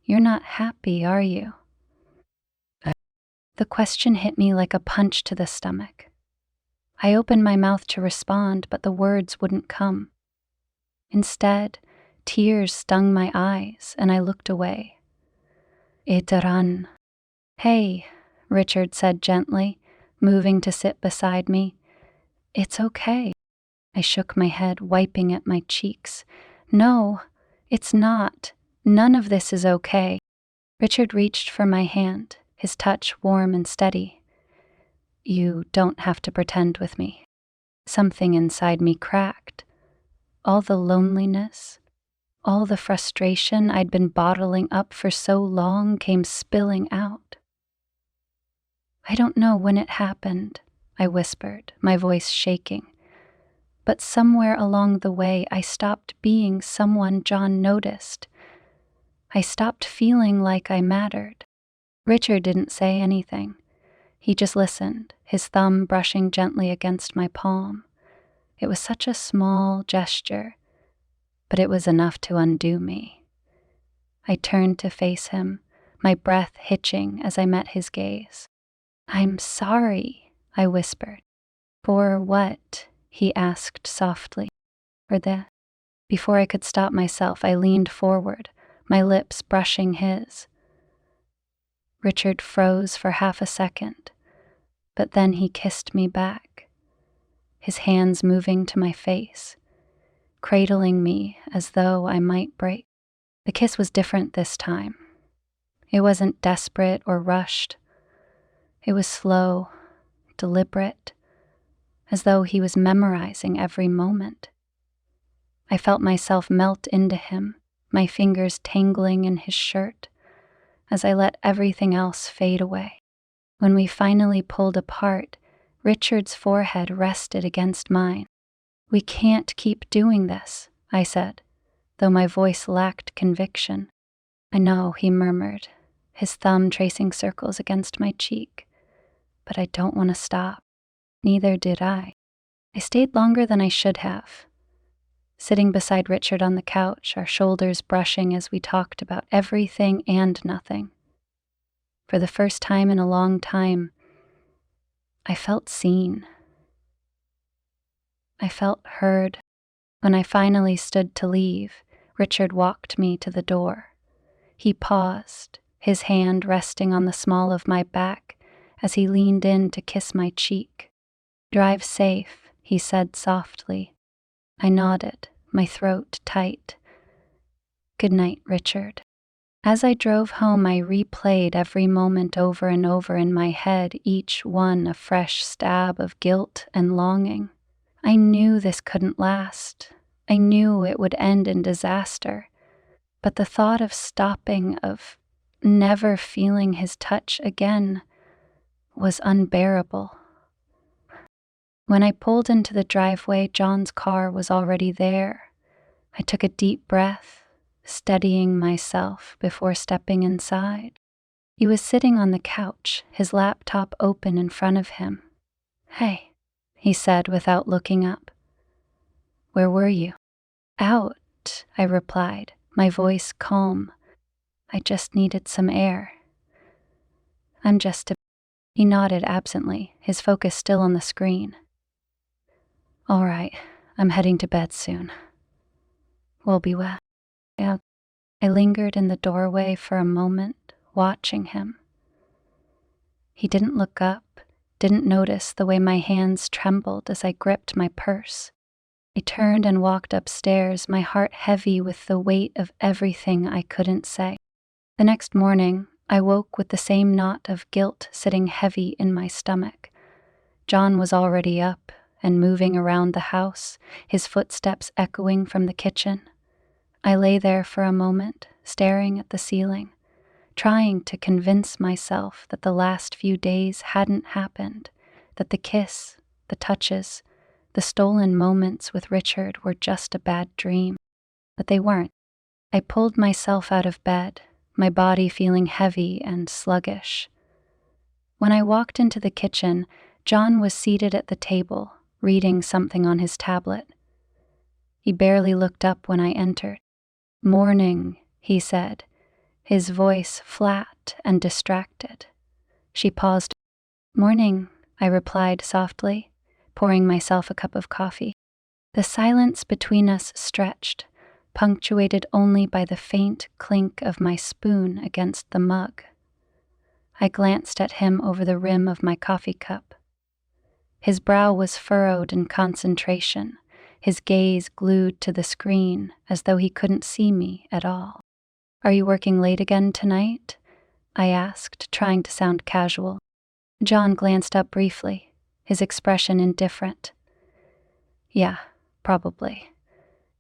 You're not happy, are you? The question hit me like a punch to the stomach. I opened my mouth to respond, but the words wouldn't come. Instead, tears stung my eyes, and I looked away. Itaran. Hey, Richard said gently, moving to sit beside me. It's okay. I shook my head, wiping at my cheeks. No, it's not. None of this is okay. Richard reached for my hand, his touch warm and steady. You don't have to pretend with me. Something inside me cracked. All the loneliness, all the frustration I'd been bottling up for so long came spilling out. I don't know when it happened, I whispered, my voice shaking. But somewhere along the way, I stopped being someone John noticed. I stopped feeling like I mattered. Richard didn't say anything. He just listened, his thumb brushing gently against my palm. It was such a small gesture, but it was enough to undo me. I turned to face him, my breath hitching as I met his gaze. I'm sorry, I whispered. For what? He asked softly. For this. Before I could stop myself, I leaned forward, my lips brushing his. Richard froze for half a second, but then he kissed me back, his hands moving to my face, cradling me as though I might break. The kiss was different this time. It wasn't desperate or rushed. It was slow, deliberate, as though he was memorizing every moment. I felt myself melt into him, my fingers tangling in his shirt, as I let everything else fade away. When we finally pulled apart, Richard's forehead rested against mine. We can't keep doing this, I said, though my voice lacked conviction. I know, he murmured, his thumb tracing circles against my cheek. But I don't want to stop. Neither did I. I stayed longer than I should have. Sitting beside Richard on the couch, our shoulders brushing as we talked about everything and nothing. For the first time in a long time, I felt seen. I felt heard. When I finally stood to leave, Richard walked me to the door. He paused, his hand resting on the small of my back as he leaned in to kiss my cheek. Drive safe, he said softly. I nodded, my throat tight. Good night, Richard. As I drove home, I replayed every moment over and over in my head, each one a fresh stab of guilt and longing. I knew this couldn't last. I knew it would end in disaster, but the thought of stopping, of never feeling his touch again, was unbearable. When I pulled into the driveway, John's car was already there. I took a deep breath, steadying myself before stepping inside. He was sitting on the couch, his laptop open in front of him. "Hey," he said without looking up. "Where were you?" "Out," I replied, my voice calm. "I just needed some air." "I'm just a—" He nodded absently, his focus still on the screen. "All right, I'm heading to bed soon. We'll be well." Yeah. I lingered in the doorway for a moment, watching him. He didn't look up, didn't notice the way my hands trembled as I gripped my purse. I turned and walked upstairs, my heart heavy with the weight of everything I couldn't say. The next morning, I woke with the same knot of guilt sitting heavy in my stomach. John was already up and moving around the house, his footsteps echoing from the kitchen. I lay there for a moment, staring at the ceiling, trying to convince myself that the last few days hadn't happened, that the kiss, the touches, the stolen moments with Richard were just a bad dream. But they weren't. I pulled myself out of bed, my body feeling heavy and sluggish. When I walked into the kitchen, John was seated at the table, reading something on his tablet. He barely looked up when I entered. "Morning," he said, his voice flat and distracted. She paused. "Morning," I replied softly, pouring myself a cup of coffee. The silence between us stretched, punctuated only by the faint clink of my spoon against the mug. I glanced at him over the rim of my coffee cup. His brow was furrowed in concentration, his gaze glued to the screen as though he couldn't see me at all. "Are you working late again tonight?" I asked, trying to sound casual. John glanced up briefly, his expression indifferent. "Yeah, probably.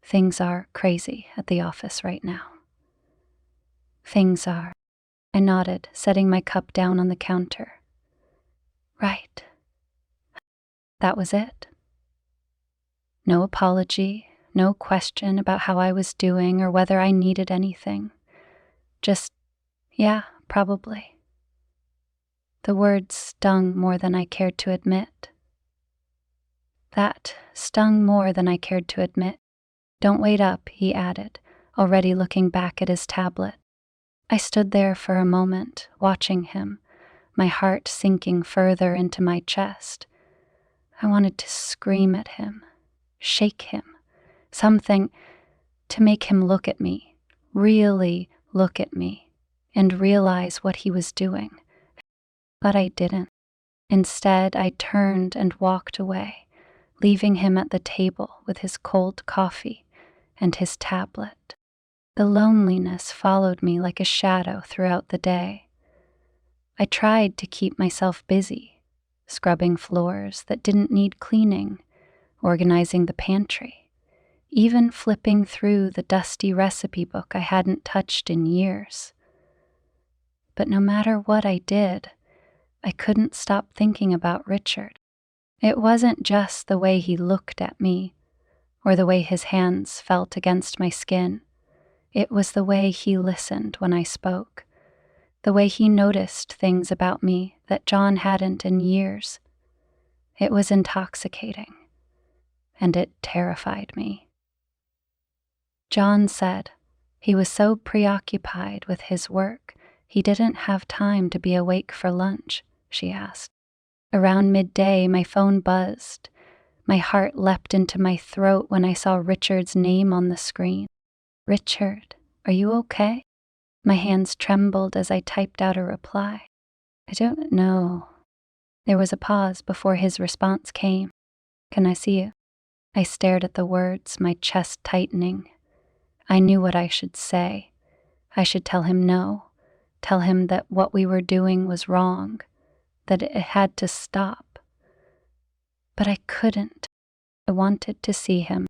Things are crazy at the office right now." "Things are—" I nodded, setting my cup down on the counter. "Right." That was it. No apology, no question about how I was doing or whether I needed anything. Just, "Yeah, probably." The words stung more than I cared to admit. That stung more than I cared to admit. "Don't wait up," he added, already looking back at his tablet. I stood there for a moment, watching him, my heart sinking further into my chest. I wanted to scream at him, shake him, something to make him look at me, really look at me, and realize what he was doing. But I didn't. Instead, I turned and walked away, leaving him at the table with his cold coffee and his tablet. The loneliness followed me like a shadow throughout the day. I tried to keep myself busy, scrubbing floors that didn't need cleaning, organizing the pantry, even flipping through the dusty recipe book I hadn't touched in years. But no matter what I did, I couldn't stop thinking about Richard. It wasn't just the way he looked at me, or the way his hands felt against my skin. It was the way he listened when I spoke, the way he noticed things about me that John hadn't in years. It was intoxicating, and it terrified me. John said he was so preoccupied with his work he didn't have time to be awake for lunch, she asked. Around midday, my phone buzzed. My heart leapt into my throat when I saw Richard's name on the screen. "Richard, are you okay?" My hands trembled as I typed out a reply. "I don't know." There was a pause before his response came. "Can I see you?" I stared at the words, my chest tightening. I knew what I should say. I should tell him no, tell him that what we were doing was wrong, that it had to stop. But I couldn't. I wanted to see him.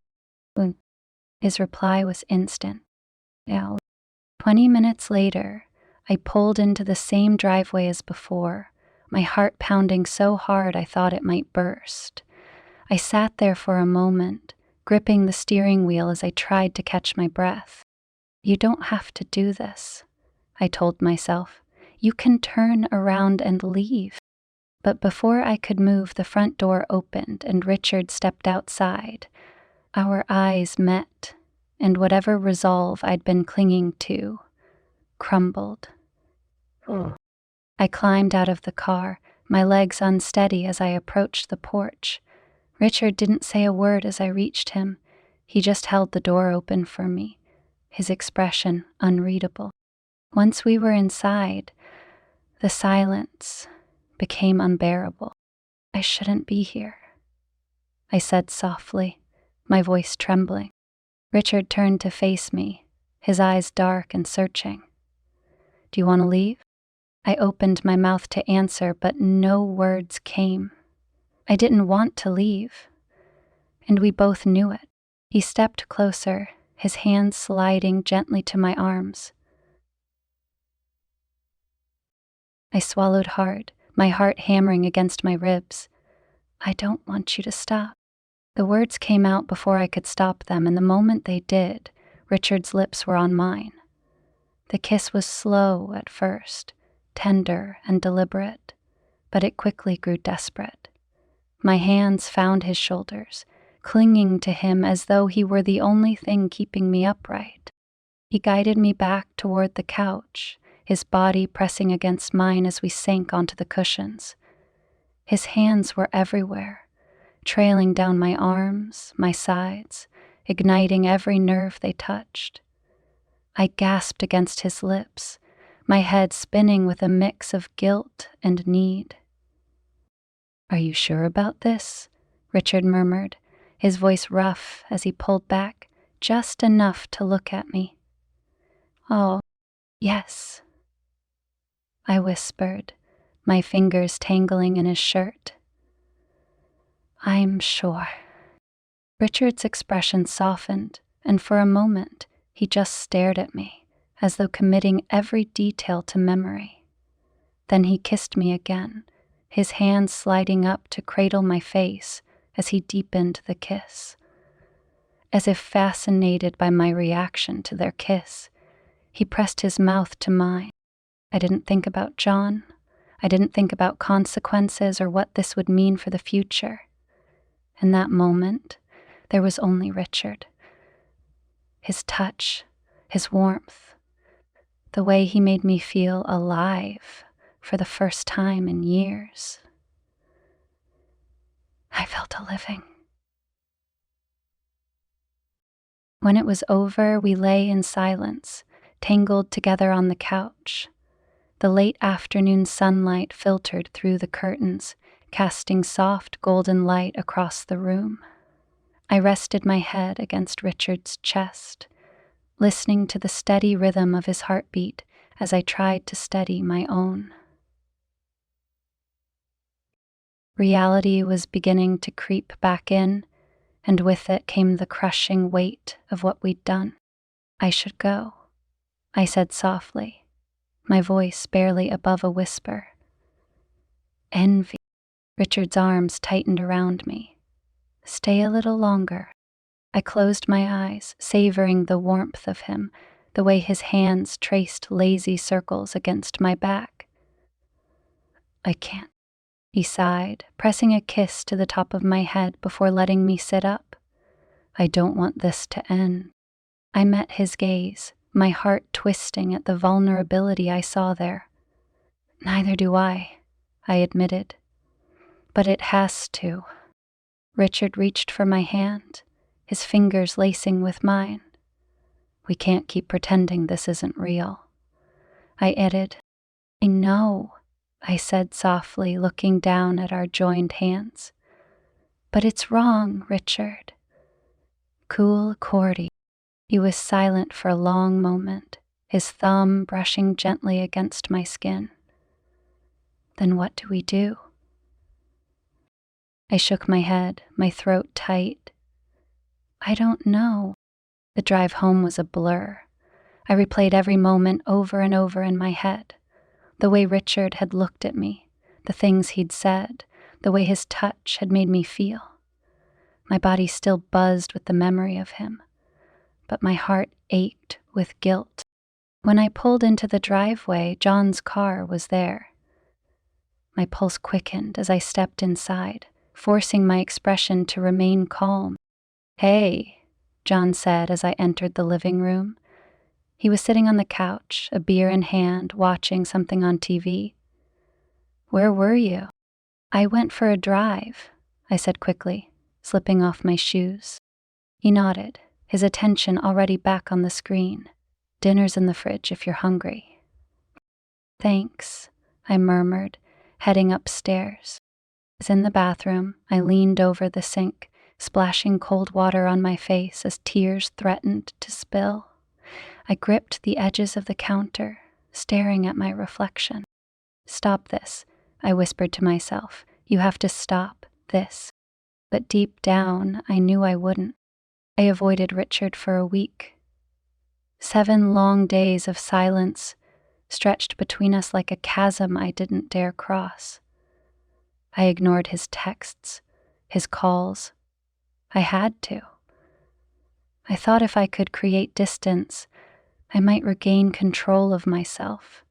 His reply was instant. Now, 20 minutes later, I pulled into the same driveway as before, my heart pounding so hard I thought it might burst. I sat there for a moment, gripping the steering wheel as I tried to catch my breath. You don't have to do this, I told myself. You can turn around and leave. But before I could move, the front door opened and Richard stepped outside. Our eyes met, and whatever resolve I'd been clinging to crumbled. I climbed out of the car, my legs unsteady as I approached the porch. Richard didn't say a word as I reached him. He just held the door open for me, his expression unreadable. Once we were inside, the silence became unbearable. I shouldn't be here, I said softly, my voice trembling. Richard turned to face me, his eyes dark and searching. Do you want to leave? I opened my mouth to answer, but no words came. I didn't want to leave, and we both knew it. He stepped closer, his hands sliding gently to my arms. I swallowed hard, my heart hammering against my ribs. I don't want you to stop. The words came out before I could stop them, and the moment they did, Richard's lips were on mine. The kiss was slow at first, tender and deliberate, but it quickly grew desperate. My hands found his shoulders, clinging to him as though he were the only thing keeping me upright. He guided me back toward the couch, his body pressing against mine as we sank onto the cushions. His hands were everywhere, trailing down my arms, my sides, igniting every nerve they touched. I gasped against his lips, my head spinning with a mix of guilt and need. Are you sure about this? Richard murmured, his voice rough as he pulled back, just enough to look at me. Oh, yes, I whispered, my fingers tangling in his shirt. I'm sure. Richard's expression softened, and for a moment he just stared at me, as though committing every detail to memory. Then he kissed me again, his hands sliding up to cradle my face as he deepened the kiss. As if fascinated by my reaction to their kiss, he pressed his mouth to mine. I didn't think about John. I didn't think about consequences or what this would mean for the future. In that moment, there was only Richard. His touch, his warmth, the way he made me feel alive for the first time in years. I felt a living. When it was over, we lay in silence, tangled together on the couch. The late afternoon sunlight filtered through the curtains, casting soft golden light across the room. I rested my head against Richard's chest, listening to the steady rhythm of his heartbeat as I tried to steady my own. Reality was beginning to creep back in, and with it came the crushing weight of what we'd done. I should go, I said softly, my voice barely above a whisper. Envy. Richard's arms tightened around me. Stay a little longer. I closed my eyes, savoring the warmth of him, the way his hands traced lazy circles against my back. I can't, he sighed, pressing a kiss to the top of my head before letting me sit up. I don't want this to end. I met his gaze, my heart twisting at the vulnerability I saw there. Neither do I admitted. But it has to. Richard reached for my hand, his fingers lacing with mine. We can't keep pretending this isn't real. I added. I know, I said softly, looking down at our joined hands. But it's wrong, Richard. Cool Cordy. He was silent for a long moment, his thumb brushing gently against my skin. Then what do we do? I shook my head, my throat tight. I don't know. The drive home was a blur. I replayed every moment over and over in my head. The way Richard had looked at me, the things he'd said, the way his touch had made me feel. My body still buzzed with the memory of him, but my heart ached with guilt. When I pulled into the driveway, John's car was there. My pulse quickened as I stepped inside, forcing my expression to remain calm. "Hey," John said as I entered the living room. He was sitting on the couch, a beer in hand, watching something on TV. "Where were you?" "I went for a drive," I said quickly, slipping off my shoes. He nodded, his attention already back on the screen. "Dinner's in the fridge if you're hungry." "Thanks," I murmured, heading upstairs. As in the bathroom, I leaned over the sink, splashing cold water on my face as tears threatened to spill. I gripped the edges of the counter, staring at my reflection. "Stop this," I whispered to myself. "You have to stop this." But deep down, I knew I wouldn't. I avoided Richard for a week. 7 long days of silence stretched between us like a chasm I didn't dare cross. I ignored his texts, his calls. I had to. I thought if I could create distance, I might regain control of myself,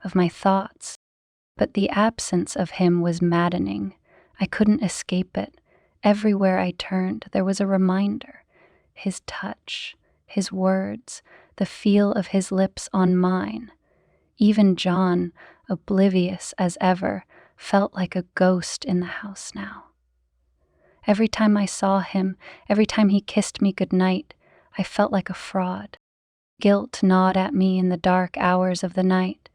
of my thoughts. But the absence of him was maddening. I couldn't escape it. Everywhere I turned, there was a reminder. His touch, his words, the feel of his lips on mine. Even John, oblivious as ever, felt like a ghost in the house now. Every time I saw him, every time he kissed me goodnight, I felt like a fraud. Guilt gnawed at me in the dark hours of the night,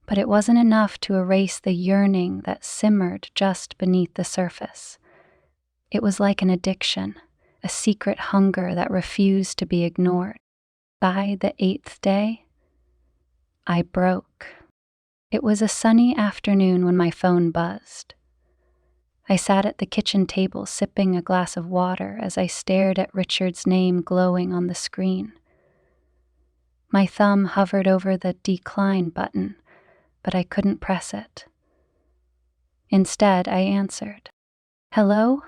but it wasn't enough to erase the yearning that simmered just beneath the surface. It was like an addiction, a secret hunger that refused to be ignored. By the 8th day, I broke. It was a sunny afternoon when my phone buzzed. I sat at the kitchen table sipping a glass of water as I stared at Richard's name glowing on the screen. My thumb hovered over the decline button, but I couldn't press it. Instead, I answered. "Hello?"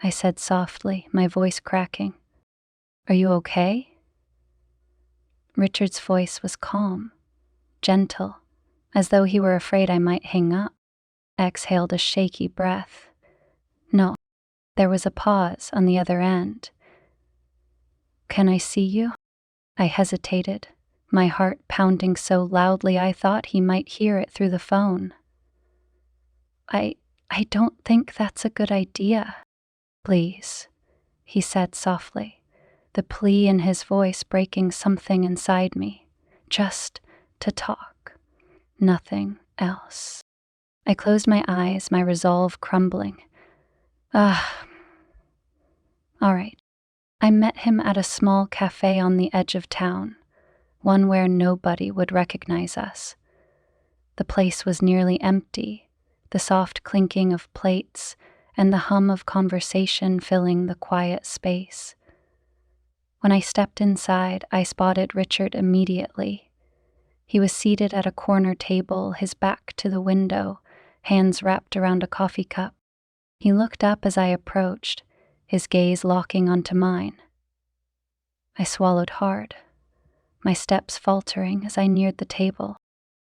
I said softly, my voice cracking. "Are you okay?" Richard's voice was calm, gentle, as though he were afraid I might hang up. I exhaled a shaky breath. "No." There was a pause on the other end. "Can I see you?" I hesitated, my heart pounding so loudly I thought he might hear it through the phone. I don't think that's a good idea." "Please," he said softly, the plea in his voice breaking something inside me. "Just to talk. Nothing else." I closed my eyes, my resolve crumbling. All right. I met him at a small cafe on the edge of town, one where nobody would recognize us. The place was nearly empty, the soft clinking of plates and the hum of conversation filling the quiet space. When I stepped inside, I spotted Richard immediately. He was seated at a corner table, his back to the window, hands wrapped around a coffee cup. He looked up as I approached, his gaze locking onto mine. I swallowed hard, my steps faltering as I neared the table.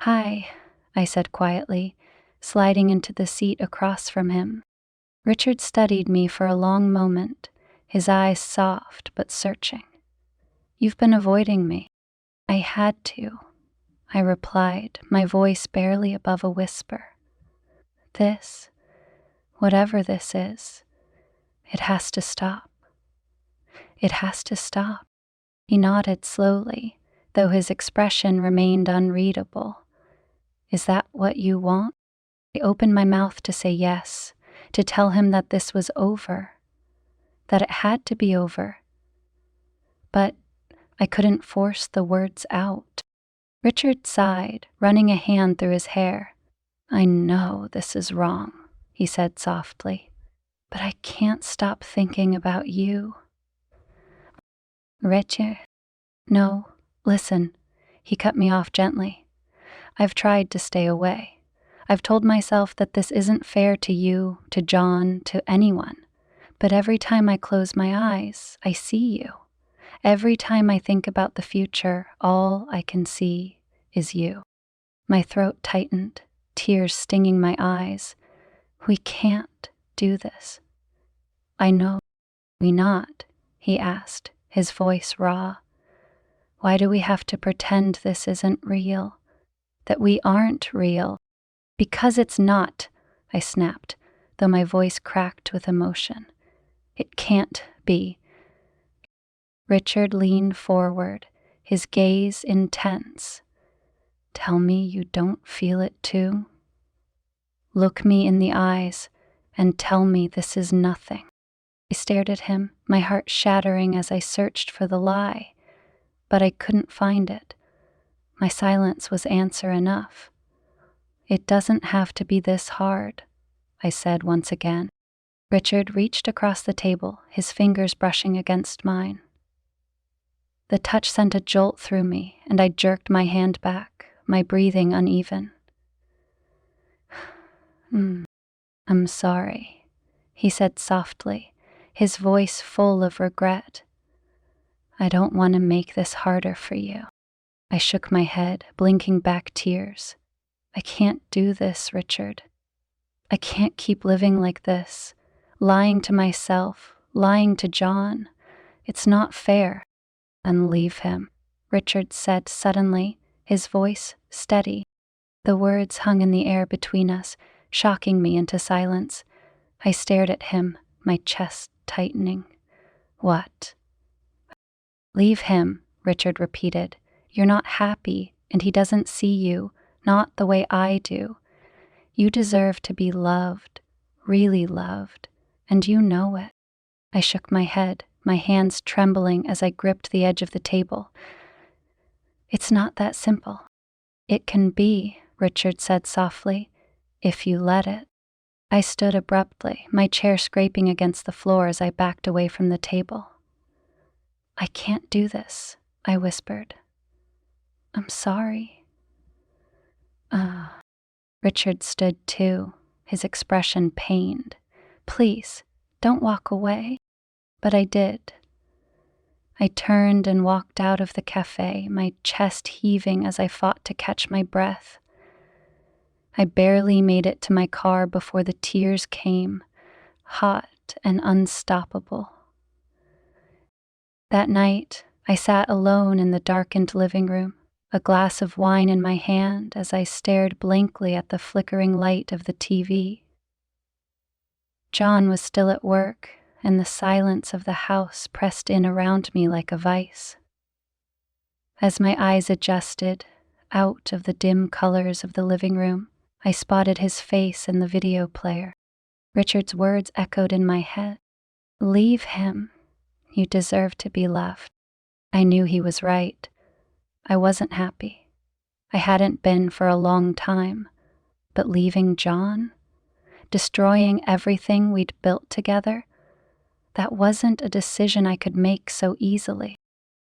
"Hi," I said quietly, sliding into the seat across from him. Richard studied me for a long moment, his eyes soft but searching. "You've been avoiding me." "I had to," I replied, my voice barely above a whisper. "This, whatever this is, it has to stop. It has to stop." He nodded slowly, though his expression remained unreadable. "Is that what you want?" I opened my mouth to say yes, to tell him that this was over, that it had to be over. But I couldn't force the words out. Richard sighed, running a hand through his hair. "I know this is wrong," he said softly, "but I can't stop thinking about you." Richard? No, listen. He cut me off gently. I've tried to stay away. I've told myself that this isn't fair to you, to John, to anyone. But every time I close my eyes, I see you. Every time I think about the future, all I can see is you. My throat tightened, tears stinging my eyes. We can't do this. I know. We not? He asked, his voice raw. Why do we have to pretend this isn't real? That we aren't real? Because it's not, I snapped, though my voice cracked with emotion. It can't be. Richard leaned forward, his gaze intense. Tell me you don't feel it too? Look me in the eyes and tell me this is nothing. I stared at him, my heart shattering as I searched for the lie, but I couldn't find it. My silence was answer enough. It doesn't have to be this hard, I said once again. Richard reached across the table, his fingers brushing against mine. The touch sent a jolt through me, and I jerked my hand back, my breathing uneven. I'm sorry, he said softly, his voice full of regret. I don't want to make this harder for you. I shook my head, blinking back tears. I can't do this, Richard. I can't keep living like this, lying to myself, lying to John. It's not fair. And leave him, Richard said suddenly, his voice steady. The words hung in the air between us, shocking me into silence. I stared at him, my chest tightening. What? Leave him, Richard repeated. You're not happy, and he doesn't see you, not the way I do. You deserve to be loved, really loved, and you know it. I shook my head, my hands trembling as I gripped the edge of the table. It's not that simple. It can be, Richard said softly, if you let it. I stood abruptly, my chair scraping against the floor as I backed away from the table. I can't do this, I whispered. I'm sorry. Richard stood too, his expression pained. Please, don't walk away. But I did. I turned and walked out of the cafe, my chest heaving as I fought to catch my breath. I barely made it to my car before the tears came, hot and unstoppable. That night, I sat alone in the darkened living room, a glass of wine in my hand as I stared blankly at the flickering light of the TV. John was still at work, and the silence of the house pressed in around me like a vice. As my eyes adjusted, out of the dim colors of the living room, I spotted his face in the video player. Richard's words echoed in my head. Leave him. You deserve to be left. I knew he was right. I wasn't happy. I hadn't been for a long time. But leaving John? Destroying everything we'd built together? That wasn't a decision I could make so easily.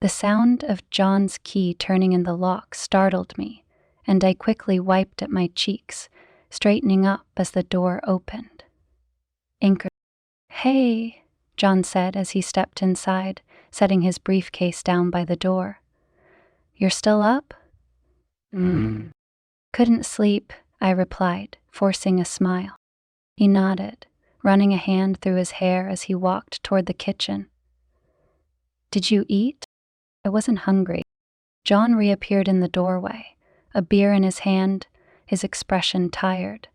The sound of John's key turning in the lock startled me, and I quickly wiped at my cheeks, straightening up as the door opened. Hey, John said as he stepped inside, setting his briefcase down by the door. You're still up? Couldn't sleep, I replied, forcing a smile. He nodded, running a hand through his hair as he walked toward the kitchen. Did you eat? I wasn't hungry. John reappeared in the doorway, a beer in his hand, his expression tired.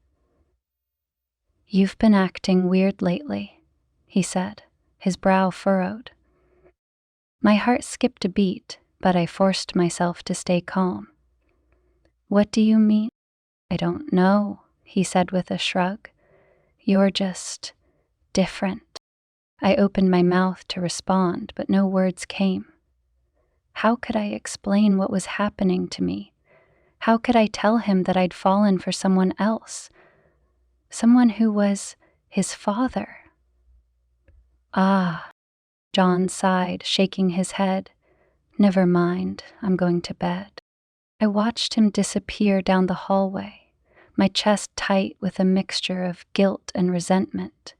You've been acting weird lately, he said, his brow furrowed. My heart skipped a beat, but I forced myself to stay calm. What do you mean? I don't know, he said with a shrug. You're just different. I opened my mouth to respond, but no words came. How could I explain what was happening to me? How could I tell him that I'd fallen for someone else? Someone who was his father. Ah, John sighed, shaking his head. Never mind, I'm going to bed. I watched him disappear down the hallway, my chest tight with a mixture of guilt and resentment.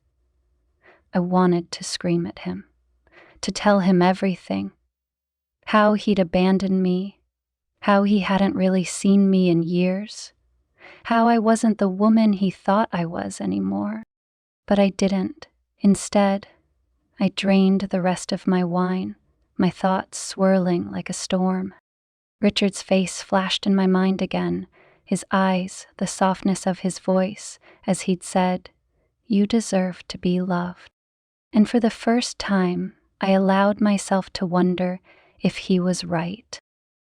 I wanted to scream at him, to tell him everything. How he'd abandoned me, how he hadn't really seen me in years, how I wasn't the woman he thought I was anymore. But I didn't. Instead, I drained the rest of my wine, my thoughts swirling like a storm. Richard's face flashed in my mind again, his eyes, the softness of his voice, as he'd said, "You deserve to be loved." And for the first time, I allowed myself to wonder if he was right.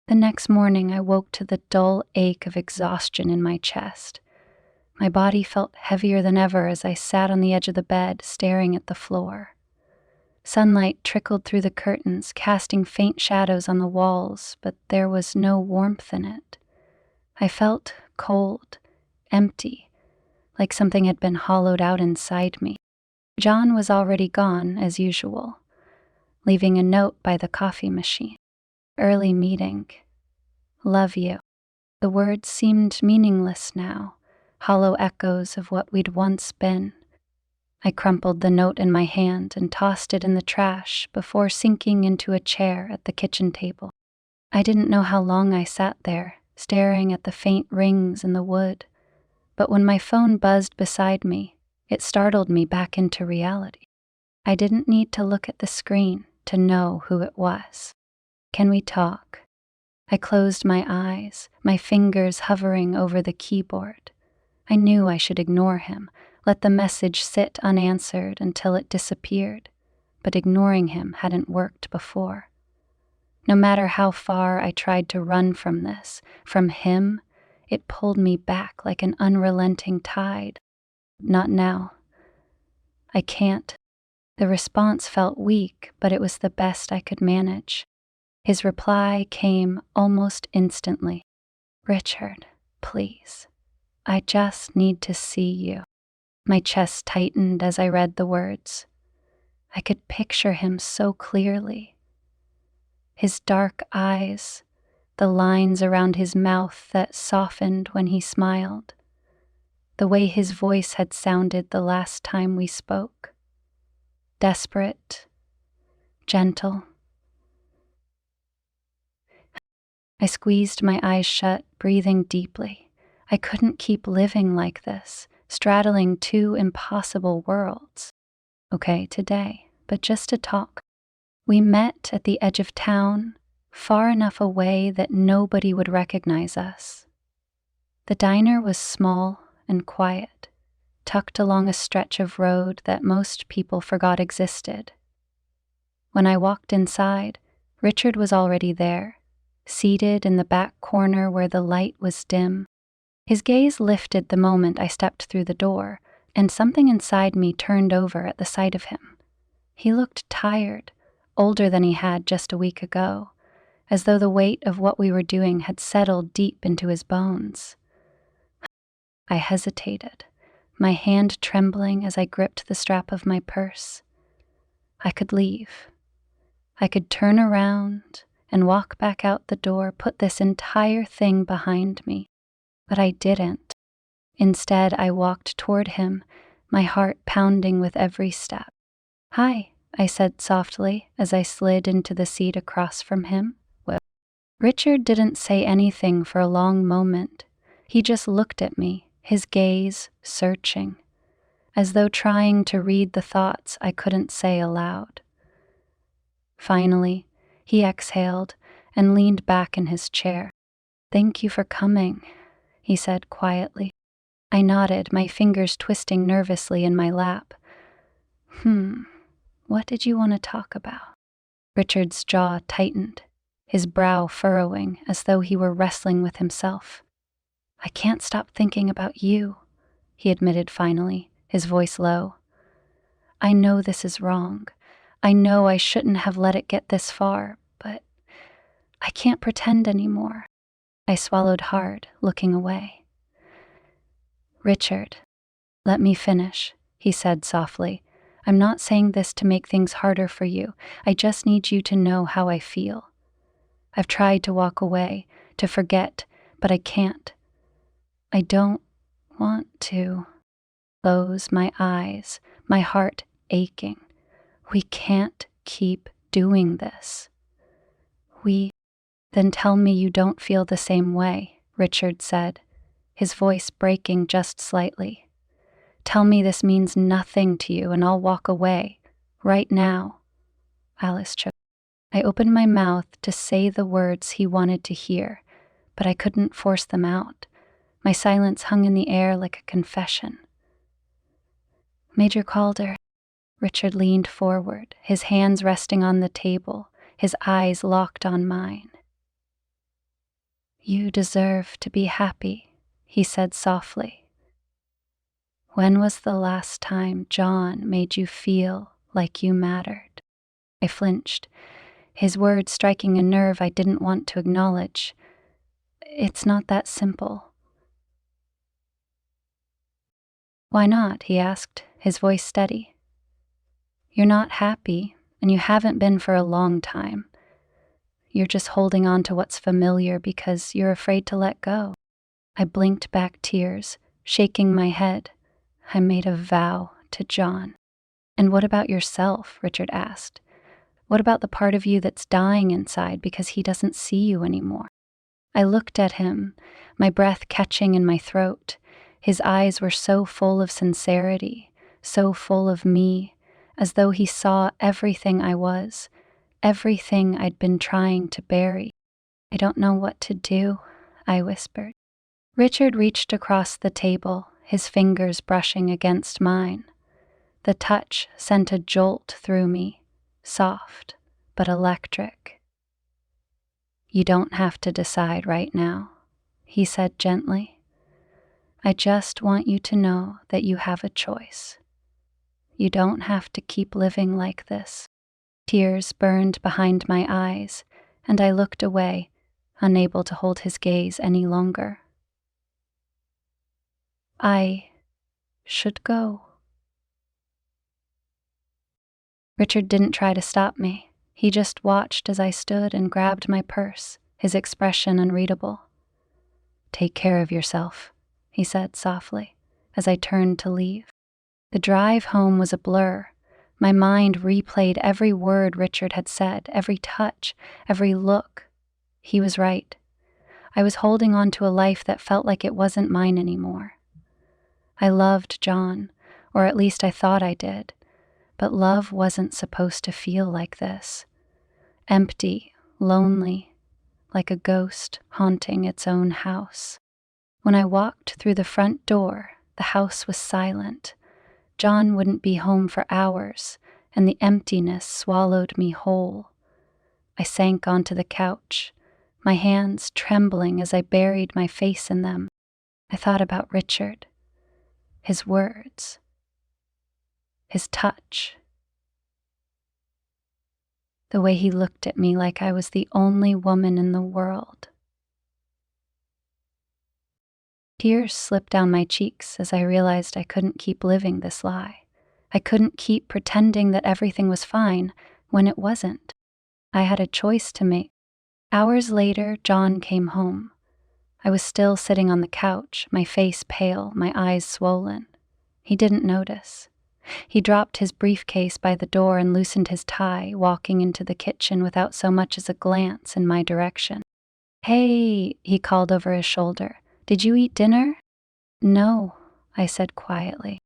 The next morning, I woke to the dull ache of exhaustion in my chest. My body felt heavier than ever as I sat on the edge of the bed, staring at the floor. Sunlight trickled through the curtains, casting faint shadows on the walls, but there was no warmth in it. I felt cold, empty, like something had been hollowed out inside me. John was already gone, as usual, leaving a note by the coffee machine. Early meeting. Love you. The words seemed meaningless now, hollow echoes of what we'd once been. I crumpled the note in my hand and tossed it in the trash before sinking into a chair at the kitchen table. I didn't know how long I sat there, staring at the faint rings in the wood, but when my phone buzzed beside me, it startled me back into reality. I didn't need to look at the screen to know who it was. "Can we talk?" I closed my eyes, my fingers hovering over the keyboard. I knew I should ignore him, let the message sit unanswered until it disappeared, but ignoring him hadn't worked before. No matter how far I tried to run from this, from him, it pulled me back like an unrelenting tide. "Not now. I can't." The response felt weak, but it was the best I could manage. His reply came almost instantly. "Richard, please. I just need to see you." My chest tightened as I read the words. I could picture him so clearly. His dark eyes, the lines around his mouth that softened when he smiled, the way his voice had sounded the last time we spoke. Desperate, gentle. I squeezed my eyes shut, breathing deeply. I couldn't keep living like this, straddling two impossible worlds. Okay, today, but just to talk. We met at the edge of town, far enough away that nobody would recognize us. The diner was small and quiet, tucked along a stretch of road that most people forgot existed. When I walked inside, Richard was already there, seated in the back corner where the light was dim. His gaze lifted the moment I stepped through the door, and something inside me turned over at the sight of him. He looked tired, older than he had just a week ago, as though the weight of what we were doing had settled deep into his bones. I hesitated, my hand trembling as I gripped the strap of my purse. I could leave. I could turn around and walk back out the door, put this entire thing behind me. But I didn't. Instead, I walked toward him, my heart pounding with every step. "Hi," I said softly as I slid into the seat across from him. "Well." Richard didn't say anything for a long moment. He just looked at me, his gaze searching, as though trying to read the thoughts I couldn't say aloud. Finally, he exhaled and leaned back in his chair. "Thank you for coming," he said quietly. I nodded, my fingers twisting nervously in my lap. What did you want to talk about?" Richard's jaw tightened, his brow furrowing as though he were wrestling with himself. "I can't stop thinking about you," he admitted finally, his voice low. "I know this is wrong. I know I shouldn't have let it get this far, but I can't pretend anymore." I swallowed hard, looking away. "Richard, let me finish," he said softly. I'm not saying this to make things harder for you. I just need you to know how I feel. I've tried to walk away, to forget, but I can't. I don't want to close my eyes, my heart aching. We can't keep doing this. Then tell me you don't feel the same way, Richard said, his voice breaking just slightly. Tell me this means nothing to you and I'll walk away. Right now. Alice choked. I opened my mouth to say the words he wanted to hear, but I couldn't force them out. My silence hung in the air like a confession. Major Calder. Richard leaned forward, his hands resting on the table, his eyes locked on mine. You deserve to be happy, he said softly. When was the last time John made you feel like you mattered? I flinched, his words striking a nerve I didn't want to acknowledge. It's not that simple. Why not? He asked, his voice steady. You're not happy, and you haven't been for a long time. You're just holding on to what's familiar because you're afraid to let go. I blinked back tears, shaking my head. I made a vow to John. And what about yourself? Richard asked. What about the part of you that's dying inside because he doesn't see you anymore? I looked at him, my breath catching in my throat. His eyes were so full of sincerity, so full of me, as though he saw everything I was, everything I'd been trying to bury. I don't know what to do, I whispered. Richard reached across the table, his fingers brushing against mine. The touch sent a jolt through me, soft but electric. You don't have to decide right now, he said gently. I just want you to know that you have a choice. You don't have to keep living like this. Tears burned behind my eyes, and I looked away, unable to hold his gaze any longer. I should go. Richard didn't try to stop me. He just watched as I stood and grabbed my purse, his expression unreadable. Take care of yourself, he said softly, as I turned to leave. The drive home was a blur. My mind replayed every word Richard had said, every touch, every look. He was right. I was holding on to a life that felt like it wasn't mine anymore. I loved John, or at least I thought I did, but love wasn't supposed to feel like this. Empty, lonely, like a ghost haunting its own house. When I walked through the front door, the house was silent. John wouldn't be home for hours, and the emptiness swallowed me whole. I sank onto the couch, my hands trembling as I buried my face in them. I thought about Richard, his words, his touch, the way he looked at me like I was the only woman in the world. Tears slipped down my cheeks as I realized I couldn't keep living this lie. I couldn't keep pretending that everything was fine when it wasn't. I had a choice to make. Hours later, John came home. I was still sitting on the couch, my face pale, my eyes swollen. He didn't notice. He dropped his briefcase by the door and loosened his tie, walking into the kitchen without so much as a glance in my direction. Hey, he called over his shoulder. Did you eat dinner? No, I said quietly.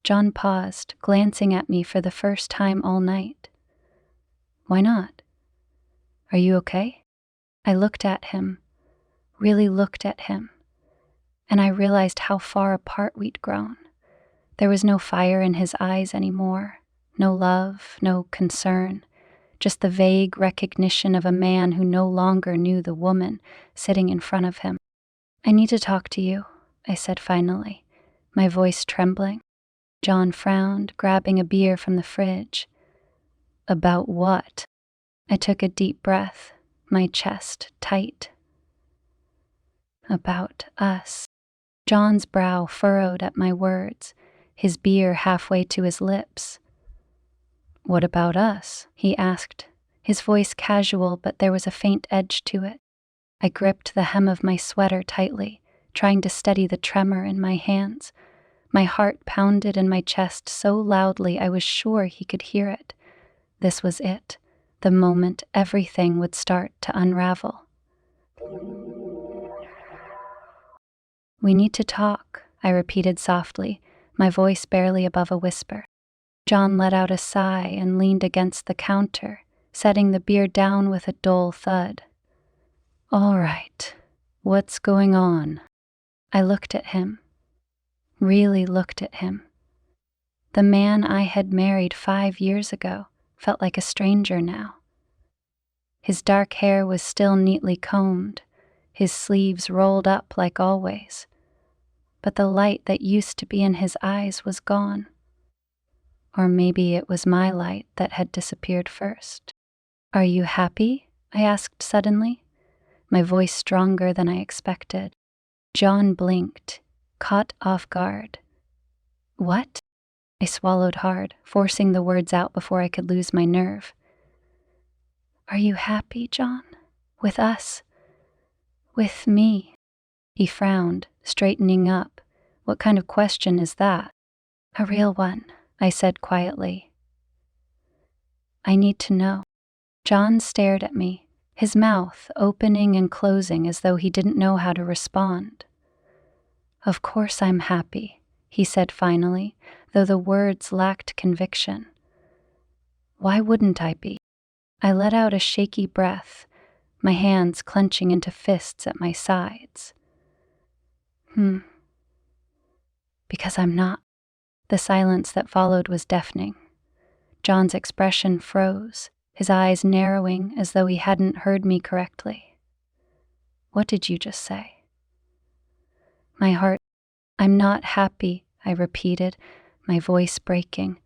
John paused, glancing at me for the first time all night. Why not? Are you okay? I looked at him, really looked at him, and I realized how far apart we'd grown. There was no fire in his eyes anymore, no love, no concern, just the vague recognition of a man who no longer knew the woman sitting in front of him. I need to talk to you, I said finally, my voice trembling. John frowned, grabbing a beer from the fridge. About what? I took a deep breath, my chest tight. About us. John's brow furrowed at my words, his beer halfway to his lips. "What about us?" he asked, his voice casual, but there was a faint edge to it. I gripped the hem of my sweater tightly, trying to steady the tremor in my hands. My heart pounded in my chest so loudly I was sure he could hear it. This was it, the moment everything would start to unravel. "We need to talk," I repeated softly, my voice barely above a whisper. John let out a sigh and leaned against the counter, setting the beer down with a dull thud. "All right, what's going on?" I looked at him, really looked at him. The man I had married 5 years ago felt like a stranger now. His dark hair was still neatly combed, his sleeves rolled up like always, but the light that used to be in his eyes was gone. Or maybe it was my light that had disappeared first. "Are you happy?" I asked suddenly, my voice stronger than I expected. John blinked, caught off guard. "What?" I swallowed hard, forcing the words out before I could lose my nerve. "Are you happy, John? With us? With me?" He frowned, straightening up. "What kind of question is that?" "A real one," I said quietly. "I need to know." John stared at me, his mouth opening and closing as though he didn't know how to respond. "Of course I'm happy," he said finally, though the words lacked conviction. "Why wouldn't I be?" I let out a shaky breath, my hands clenching into fists at my sides. Because I'm not." The silence that followed was deafening. John's expression froze, his eyes narrowing as though he hadn't heard me correctly. "What did you just say?" My heart. "I'm not happy," I repeated, my voice breaking.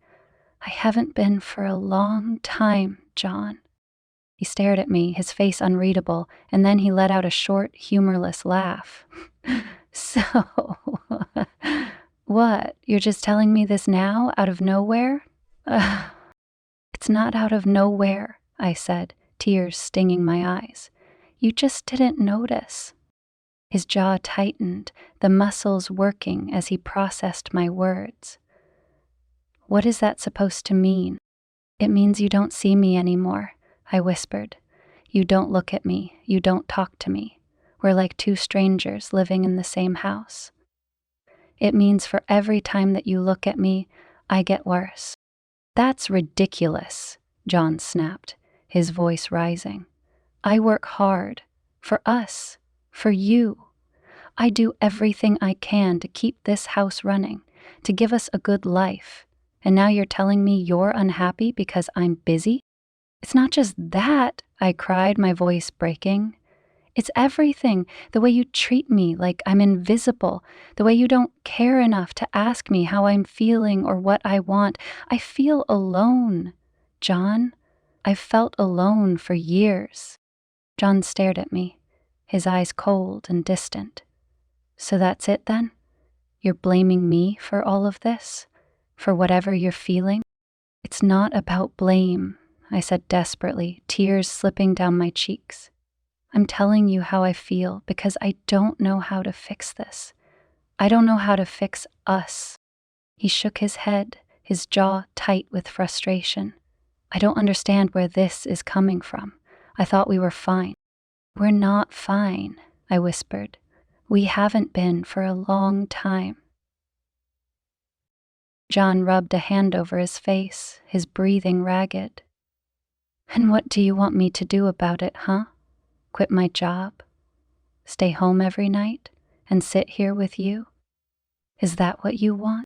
"I haven't been for a long time, John." He stared at me, his face unreadable, and then he let out a short, humorless laugh. "So, what, you're just telling me this now, out of nowhere?" "It's not out of nowhere," I said, tears stinging my eyes. "You just didn't notice." His jaw tightened, the muscles working as he processed my words. "What is that supposed to mean?" "It means you don't see me anymore," I whispered. "You don't look at me, you don't talk to me. We're like two strangers living in the same house. It means for every time that you look at me, I get worse." "That's ridiculous," John snapped, his voice rising. "I work hard. For us. For you. I do everything I can to keep this house running, to give us a good life. And now you're telling me you're unhappy because I'm busy?" "It's not just that," I cried, my voice breaking. "It's everything, the way you treat me like I'm invisible, the way you don't care enough to ask me how I'm feeling or what I want. I feel alone, John. I've felt alone for years." John stared at me, his eyes cold and distant. "So that's it then? You're blaming me for all of this? For whatever you're feeling?" "It's not about blame," I said desperately, tears slipping down my cheeks. "I'm telling you how I feel because I don't know how to fix this. I don't know how to fix us." He shook his head, his jaw tight with frustration. "I don't understand where this is coming from. I thought we were fine." "We're not fine," I whispered. "We haven't been for a long time." John rubbed a hand over his face, his breathing ragged. "And what do you want me to do about it, huh? Quit my job? Stay home every night and sit here with you? Is that what you want?"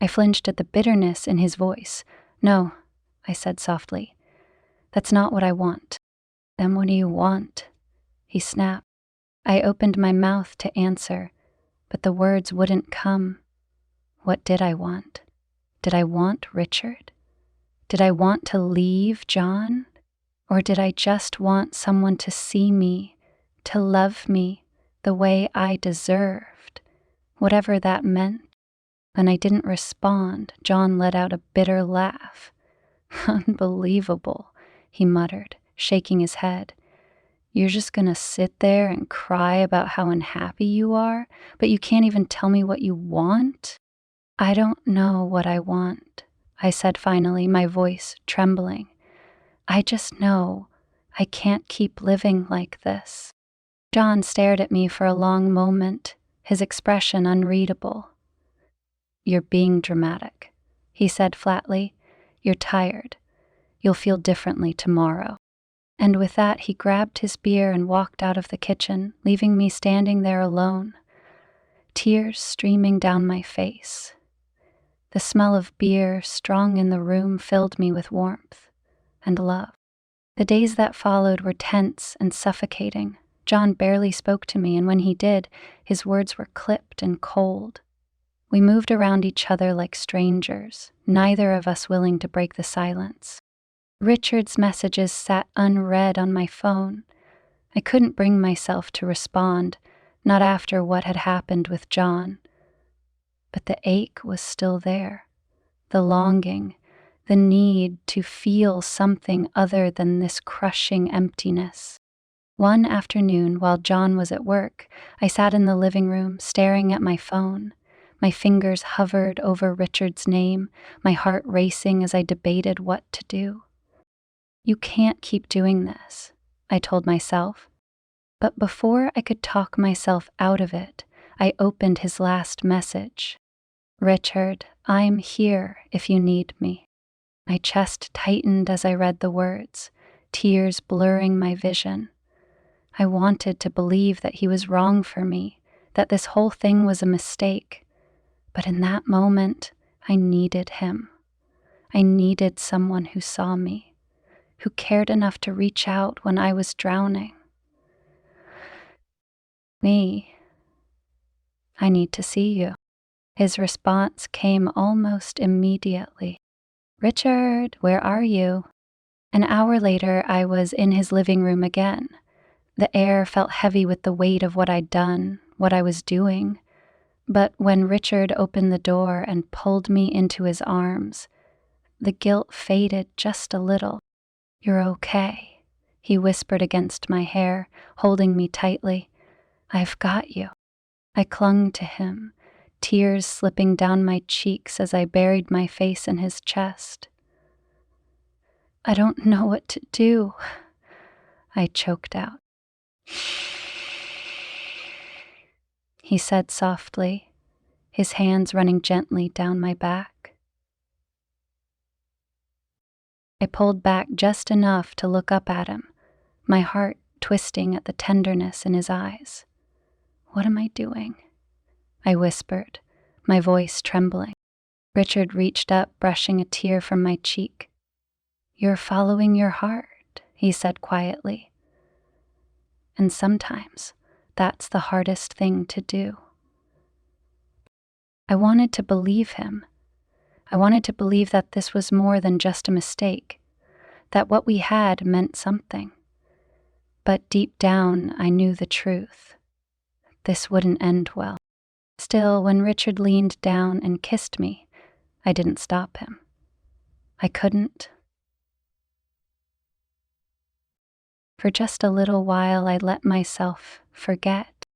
I flinched at the bitterness in his voice. "No," I said softly. "That's not what I want." "Then what do you want?" he snapped. I opened my mouth to answer, but the words wouldn't come. What did I want? Did I want Richard? Did I want to leave John? Or did I just want someone to see me, to love me the way I deserved, whatever that meant? When I didn't respond, John let out a bitter laugh. Unbelievable, he muttered, shaking his head. You're just gonna sit there and cry about how unhappy you are, but you can't even tell me what you want? I don't know what I want, I said finally, my voice trembling. I just know I can't keep living like this. John stared at me for a long moment, his expression unreadable. You're being dramatic, he said flatly. You're tired. You'll feel differently tomorrow. And with that, he grabbed his beer and walked out of the kitchen, leaving me standing there alone, tears streaming down my face. The smell of beer, strong in the room, filled me with warmth and love. The days that followed were tense and suffocating. John barely spoke to me, and when he did, his words were clipped and cold. We moved around each other like strangers, neither of us willing to break the silence. Richard's messages sat unread on my phone. I couldn't bring myself to respond, not after what had happened with John. But the ache was still there, the longing, the need to feel something other than this crushing emptiness. One afternoon, while John was at work, I sat in the living room, staring at my phone. My fingers hovered over Richard's name, my heart racing as I debated what to do. You can't keep doing this, I told myself. But before I could talk myself out of it, I opened his last message. Richard, I'm here if you need me. My chest tightened as I read the words, tears blurring my vision. I wanted to believe that he was wrong for me, that this whole thing was a mistake. But in that moment, I needed him. I needed someone who saw me, who cared enough to reach out when I was drowning. Me, I need to see you. His response came almost immediately. Richard, where are you? An hour later, I was in his living room again. The air felt heavy with the weight of what I'd done, what I was doing. But when Richard opened the door and pulled me into his arms, the guilt faded just a little. You're okay, he whispered against my hair, holding me tightly. I've got you. I clung to him, tears slipping down my cheeks as I buried my face in his chest. I don't know what to do, I choked out. He said softly, his hands running gently down my back. I pulled back just enough to look up at him, my heart twisting at the tenderness in his eyes. What am I doing? I whispered, my voice trembling. Richard reached up, brushing a tear from my cheek. You're following your heart, he said quietly. And sometimes that's the hardest thing to do. I wanted to believe him. I wanted to believe that this was more than just a mistake, that what we had meant something. But deep down, I knew the truth. This wouldn't end well. Still, when Richard leaned down and kissed me, I didn't stop him. I couldn't. For just a little while, I let myself forget.